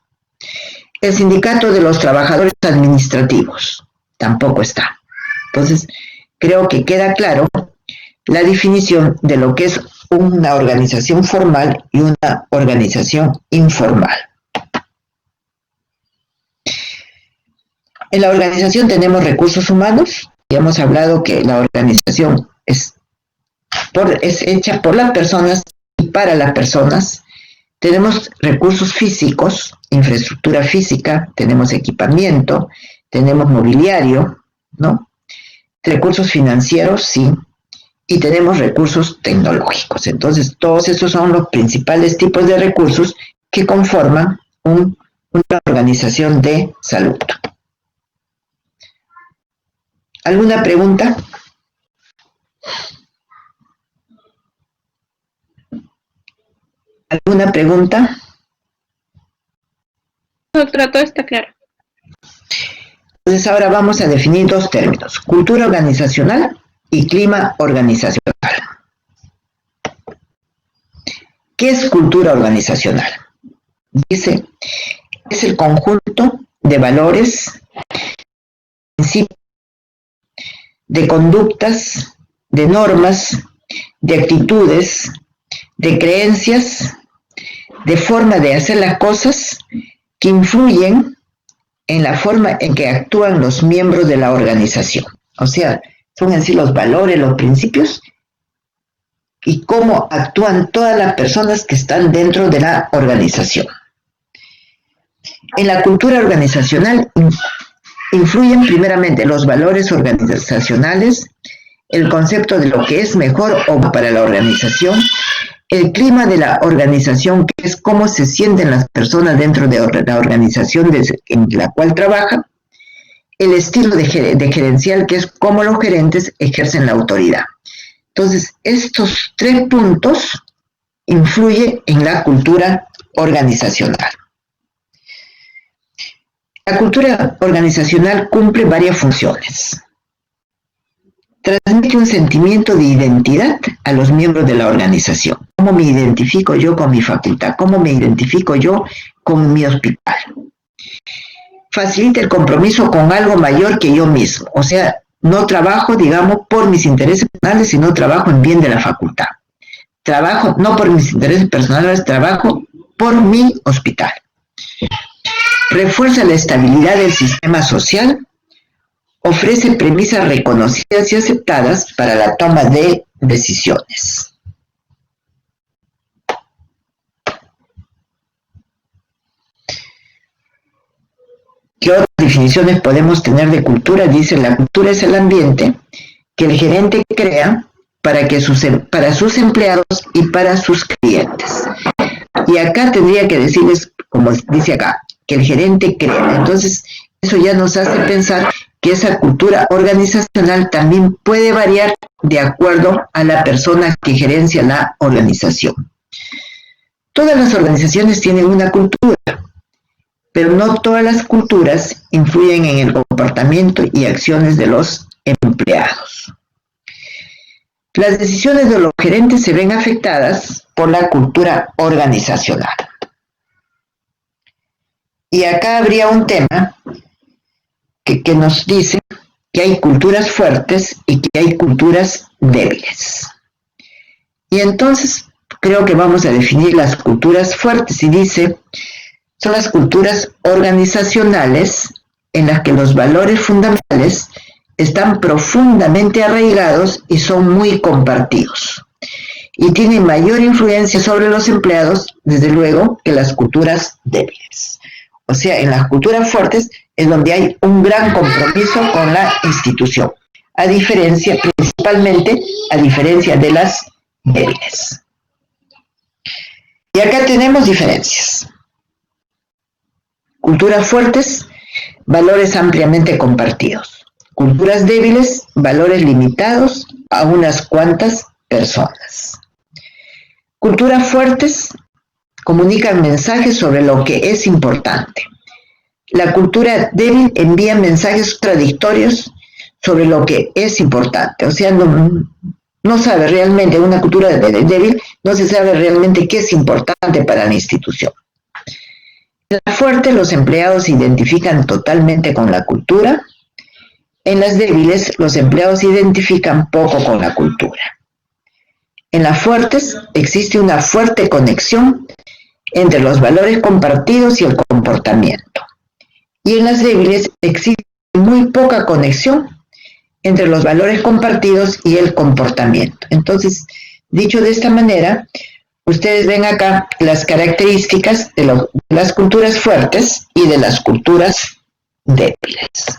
El sindicato de los trabajadores administrativos tampoco está. Entonces, creo que queda claro la definición de lo que es una organización formal y una organización informal. En la organización tenemos recursos humanos, y hemos hablado que la organización es hecha por las personas y para las personas. Tenemos recursos físicos, infraestructura física, tenemos equipamiento, tenemos mobiliario, ¿no? Recursos financieros, sí, y tenemos recursos tecnológicos. Entonces, todos esos son los principales tipos de recursos que conforman una organización de salud. ¿Alguna pregunta? ¿Alguna pregunta? Doctora, todo está claro. Entonces ahora vamos a definir dos términos, cultura organizacional y clima organizacional. ¿Qué es cultura organizacional? Dice, es el conjunto de valores, principios, de conductas, de normas, de actitudes, de creencias, de forma de hacer las cosas que influyen en la forma en que actúan los miembros de la organización. O sea, son en sí los valores, los principios y cómo actúan todas las personas que están dentro de la organización. En la cultura organizacional influyen primeramente los valores organizacionales, el concepto de lo que es mejor o para la organización, el clima de la organización, que es cómo se sienten las personas dentro de la organización en la cual trabajan, el estilo de gerencial, que es cómo los gerentes ejercen la autoridad. Entonces, estos tres puntos influyen en la cultura organizacional. La cultura organizacional cumple varias funciones. Transmite un sentimiento de identidad a los miembros de la organización. ¿Cómo me identifico yo con mi facultad? ¿Cómo me identifico yo con mi hospital? Facilita el compromiso con algo mayor que yo mismo. O sea, no trabajo, digamos, por mis intereses personales, sino trabajo en bien de la facultad. Trabajo no por mis intereses personales, trabajo por mi hospital. Refuerza la estabilidad del sistema social. Ofrece premisas reconocidas y aceptadas para la toma de decisiones. ¿Qué otras definiciones podemos tener de cultura? Dice, la cultura es el ambiente que el gerente crea para sus empleados y para sus clientes. Y acá tendría que decirles, como dice acá, que el gerente crea. Entonces, eso ya nos hace pensar que esa cultura organizacional también puede variar de acuerdo a la persona que gerencia la organización. Todas las organizaciones tienen una cultura, pero no todas las culturas influyen en el comportamiento y acciones de los empleados. Las decisiones de los gerentes se ven afectadas por la cultura organizacional. Y acá habría un tema que nos dice que hay culturas fuertes y que hay culturas débiles. Y entonces creo que vamos a definir las culturas fuertes y dice, son las culturas organizacionales en las que los valores fundamentales están profundamente arraigados y son muy compartidos. Y tienen mayor influencia sobre los empleados, desde luego, que las culturas débiles. O sea, en las culturas fuertes es donde hay un gran compromiso con la institución, principalmente a diferencia de las débiles. Y acá tenemos diferencias. Culturas fuertes, valores ampliamente compartidos. Culturas débiles, valores limitados a unas cuantas personas. Culturas fuertes comunican mensajes sobre lo que es importante. La cultura débil envía mensajes contradictorios sobre lo que es importante. O sea, no sabe realmente, una cultura débil, no se sabe realmente qué es importante para la institución. En la fuerte, los empleados se identifican totalmente con la cultura. En las débiles, los empleados se identifican poco con la cultura. En las fuertes, existe una fuerte conexión entre los valores compartidos y el comportamiento. Y en las débiles existe muy poca conexión entre los valores compartidos y el comportamiento. Entonces, dicho de esta manera, ustedes ven acá las características de las culturas fuertes y de las culturas débiles.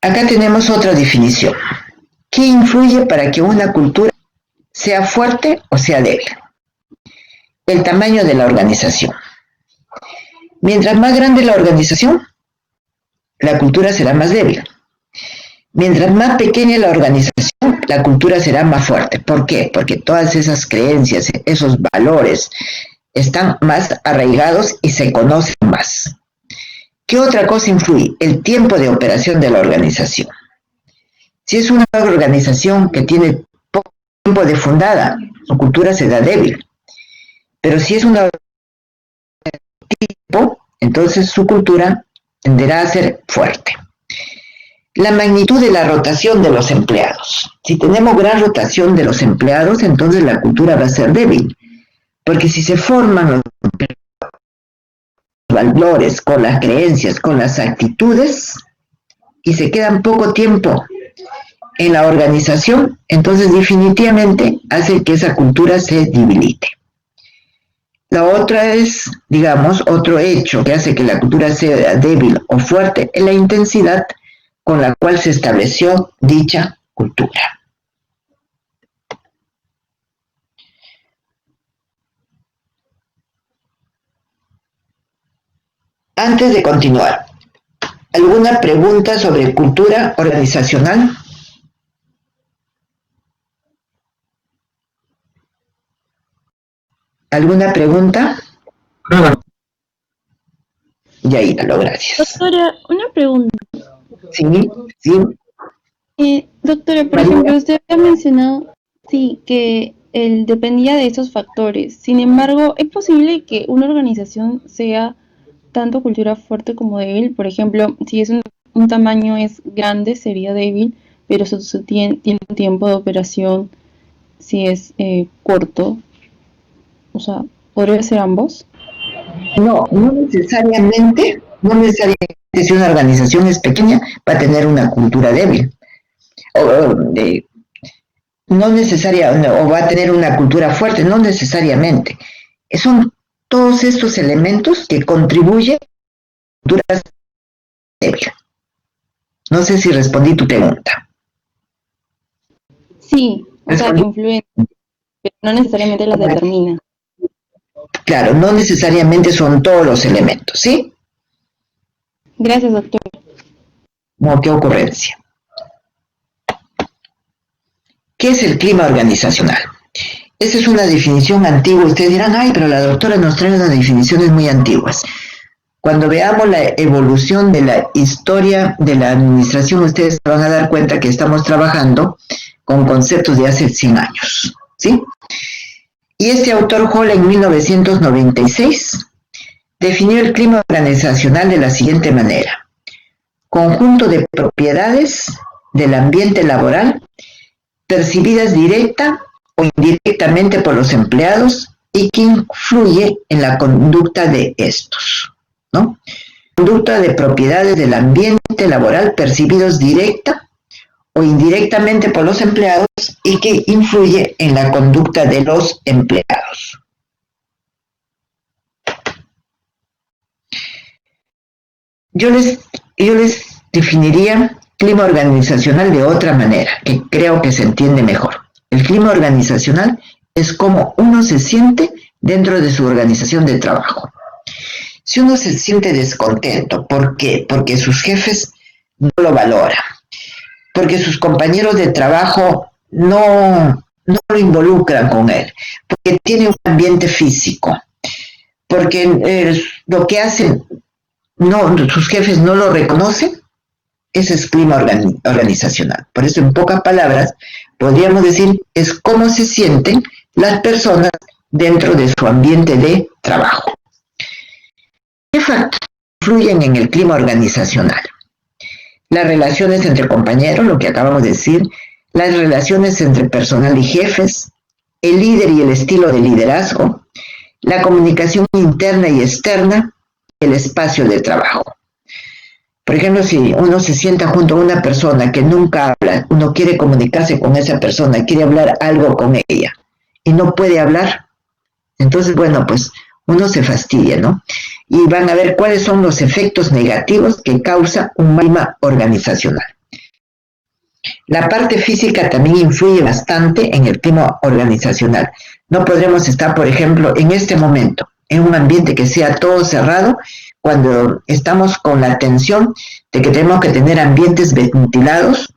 Acá tenemos otra definición. ¿Qué influye para que una cultura sea fuerte o sea débil? El tamaño de la organización. Mientras más grande la organización, la cultura será más débil. Mientras más pequeña la organización, la cultura será más fuerte. ¿Por qué? Porque todas esas creencias, esos valores, están más arraigados y se conocen más. ¿Qué otra cosa influye? El tiempo de operación de la organización. Si es una organización que tiene poco tiempo de fundada, su cultura será débil. Pero si es una tipo, entonces su cultura tenderá a ser fuerte. La magnitud de la rotación de los empleados. Si tenemos gran rotación de los empleados, entonces la cultura va a ser débil. Porque si se forman los valores con las creencias, con las actitudes, y se quedan poco tiempo en la organización, entonces definitivamente hace que esa cultura se debilite. La otra es, digamos, otro hecho que hace que la cultura sea débil o fuerte, es la intensidad con la cual se estableció dicha cultura. Antes de continuar, ¿alguna pregunta sobre cultura organizacional? ¿Alguna pregunta? Yaíralo, gracias. Doctora, una pregunta. Sí, sí. Doctora, por María. ejemplo, usted había mencionado, sí, que él dependía de esos factores. Sin embargo, ¿es posible que una organización sea tanto cultura fuerte como débil? Por ejemplo, si es un tamaño es grande, sería débil, pero tiene un tiempo de operación, si es corto. O sea, ¿podría ser ambos? No necesariamente si una organización es pequeña va a tener una cultura débil. No o va a tener una cultura fuerte, no necesariamente. Son todos estos elementos que contribuyen a culturas débiles. No sé si respondí tu pregunta. Sí, o sea, que influyen, pero no necesariamente las determina. Claro, no necesariamente son todos los elementos, ¿sí? Gracias, doctor. No, qué ocurrencia. ¿Qué es el clima organizacional? Esa es una definición antigua. Ustedes dirán, ay, pero la doctora nos trae unas definiciones muy antiguas. Cuando veamos la evolución de la historia de la administración, ustedes se van a dar cuenta que estamos trabajando con conceptos de hace 100 años, ¿sí? Y este autor Hall en 1996 definió el clima organizacional de la siguiente manera: conjunto de propiedades del ambiente laboral percibidas directa o indirectamente por los empleados y que influye en la conducta de estos, ¿no? Conducta de propiedades del ambiente laboral percibidos directa o indirectamente por los empleados y que influye en la conducta de los empleados. Yo les definiría clima organizacional de otra manera, que creo que se entiende mejor. El clima organizacional es cómo uno se siente dentro de su organización de trabajo. Si uno se siente descontento, ¿por qué? Porque sus jefes no lo valoran, porque sus compañeros de trabajo no lo involucran con él, porque tiene un ambiente físico, porque lo que hacen, sus jefes no lo reconocen. Ese es clima organizacional. Por eso, en pocas palabras, podríamos decir, es cómo se sienten las personas dentro de su ambiente de trabajo. ¿Qué factores influyen en el clima organizacional? Las relaciones entre compañeros, lo que acabamos de decir, las relaciones entre personal y jefes, el líder y el estilo de liderazgo, la comunicación interna y externa, el espacio de trabajo. Por ejemplo, si uno se sienta junto a una persona que nunca habla, uno quiere comunicarse con esa persona, quiere hablar algo con ella y no puede hablar, entonces, bueno, pues uno se fastidia, ¿no? Y van a ver cuáles son los efectos negativos que causa un clima organizacional. La parte física también influye bastante en el clima organizacional. No podremos estar, por ejemplo, en este momento, en un ambiente que sea todo cerrado, cuando estamos con la tensión de que tenemos que tener ambientes ventilados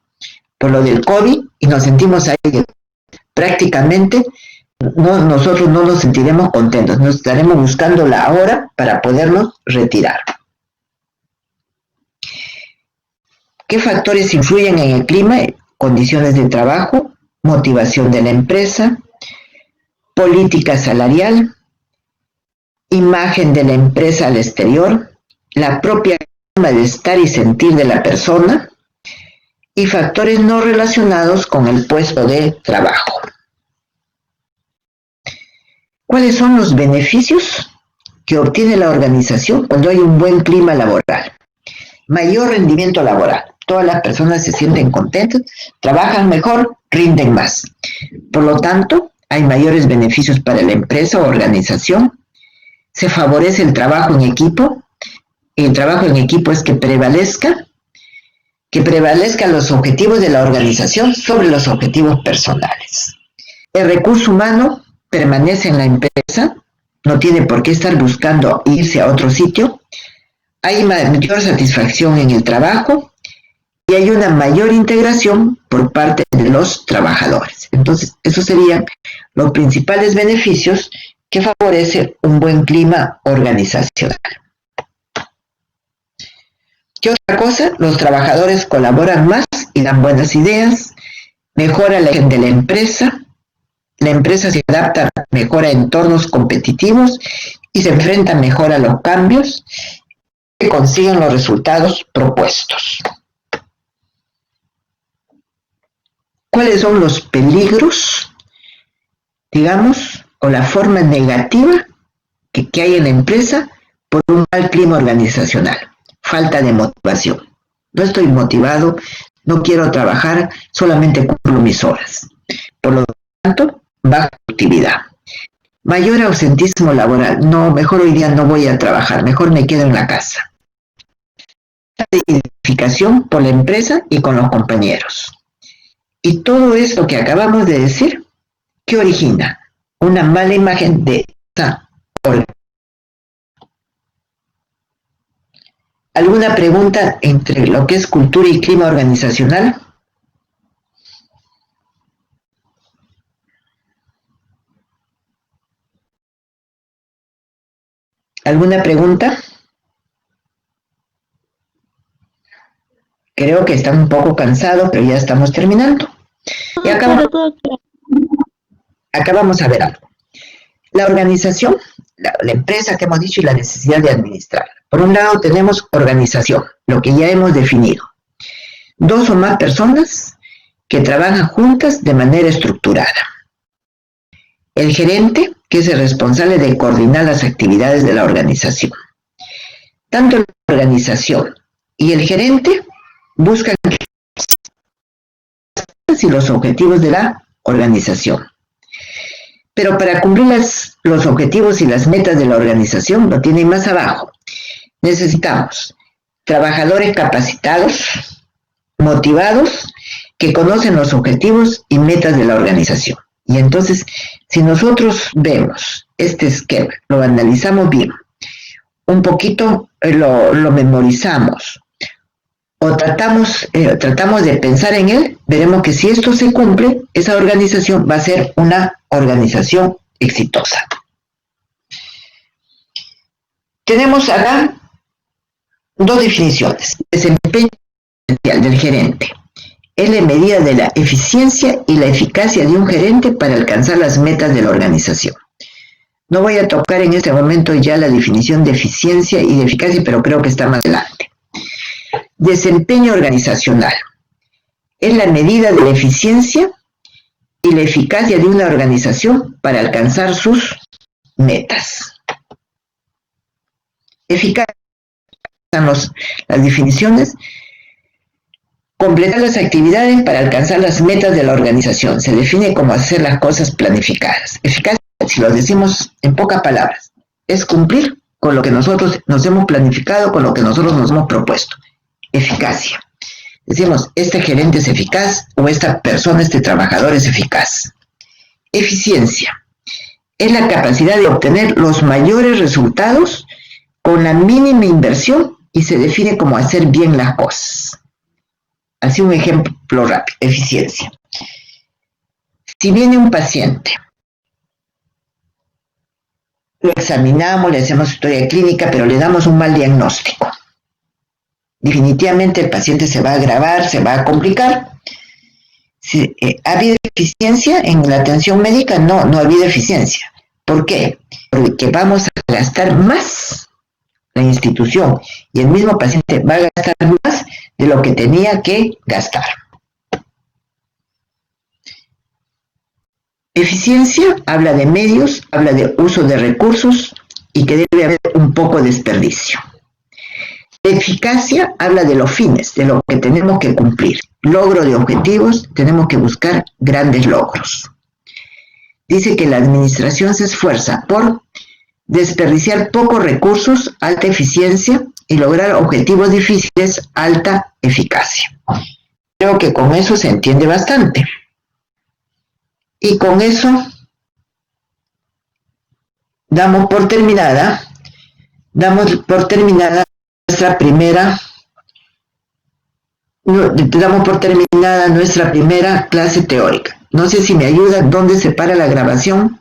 por lo del COVID y nos sentimos ahí prácticamente, nosotros no nos sentiremos contentos, nos estaremos buscando la hora para podernos retirar. ¿Qué factores influyen en el clima? Condiciones de trabajo, motivación de la empresa, política salarial, imagen de la empresa al exterior, la propia forma de estar y sentir de la persona y factores no relacionados con el puesto de trabajo. ¿Cuáles son los beneficios que obtiene la organización cuando hay un buen clima laboral? Mayor rendimiento laboral. Todas las personas se sienten contentas, trabajan mejor, rinden más. Por lo tanto, hay mayores beneficios para la empresa o organización. Se favorece el trabajo en equipo. El trabajo en equipo es que prevalezcan los objetivos de la organización sobre los objetivos personales. El recurso humano permanece en la empresa, no tiene por qué estar buscando irse a otro sitio. Hay mayor satisfacción en el trabajo y hay una mayor integración por parte de los trabajadores. Entonces, esos serían los principales beneficios que favorece un buen clima organizacional. ¿Qué otra cosa? Los trabajadores colaboran más y dan buenas ideas, mejora la imagen de la empresa se adapta mejor a entornos competitivos y se enfrenta mejor a los cambios y consiguen los resultados propuestos. ¿Cuáles son los peligros, digamos, o la forma negativa que hay en la empresa por un mal clima organizacional? Falta de motivación. No estoy motivado, no quiero trabajar, solamente cumplo mis horas. Por lo tanto, baja productividad. Mayor ausentismo laboral. No, mejor hoy día no voy a trabajar, mejor me quedo en la casa. Identificación por la empresa y con los compañeros. Y todo esto que acabamos de decir, ¿qué origina? Una mala imagen de esta organización. ¿Alguna pregunta entre lo que es cultura y clima organizacional? ¿Alguna pregunta? Creo que están un poco cansados, pero ya estamos terminando. Y acá vamos a ver algo. La organización, la empresa que hemos dicho y la necesidad de administrar. Por un lado tenemos organización, lo que ya hemos definido. 2 o más personas que trabajan juntas de manera estructurada. El gerente, que es el responsable de coordinar las actividades de la organización. Tanto la organización y el gerente buscan los objetivos de la organización. Pero para cumplir los objetivos y las metas de la organización, lo tienen más abajo. Necesitamos trabajadores capacitados, motivados, que conocen los objetivos y metas de la organización. Y entonces, si nosotros vemos este esquema, lo analizamos bien, un poquito lo memorizamos, o tratamos de pensar en él, veremos que si esto se cumple, esa organización va a ser una organización exitosa. Tenemos acá 2 definiciones. Desempeño del gerente. Es la medida de la eficiencia y la eficacia de un gerente para alcanzar las metas de la organización. No voy a tocar en este momento ya la definición de eficiencia y de eficacia, pero creo que está más adelante. Desempeño organizacional. Es la medida de la eficiencia y la eficacia de una organización para alcanzar sus metas. Eficacia, las definiciones. Completar las actividades para alcanzar las metas de la organización. Se define como hacer las cosas planificadas. Eficacia, si lo decimos en pocas palabras, es cumplir con lo que nosotros nos hemos planificado, con lo que nosotros nos hemos propuesto. Eficacia. Decimos, este gerente es eficaz o esta persona, este trabajador es eficaz. Eficiencia. es la capacidad de obtener los mayores resultados con la mínima inversión y se define como hacer bien las cosas. Así un ejemplo rápido, eficiencia. Si viene un paciente, lo examinamos, le hacemos historia clínica, pero le damos un mal diagnóstico. Definitivamente el paciente se va a agravar, se va a complicar. ¿Ha habido eficiencia en la atención médica? No, no ha habido eficiencia. ¿Por qué? Porque vamos a gastar más la institución y el mismo paciente va a gastar más de lo que tenía que gastar. Eficiencia habla de medios, habla de uso de recursos y que debe haber un poco de desperdicio. Eficacia habla de los fines, de lo que tenemos que cumplir. Logro de objetivos, tenemos que buscar grandes logros. Dice que la administración se esfuerza por desperdiciar pocos recursos, alta eficiencia, y lograr objetivos difíciles, alta eficacia. Creo que con eso se entiende bastante. Y con eso damos por terminada nuestra primera clase teórica. No sé si me ayuda, ¿dónde se para la grabación?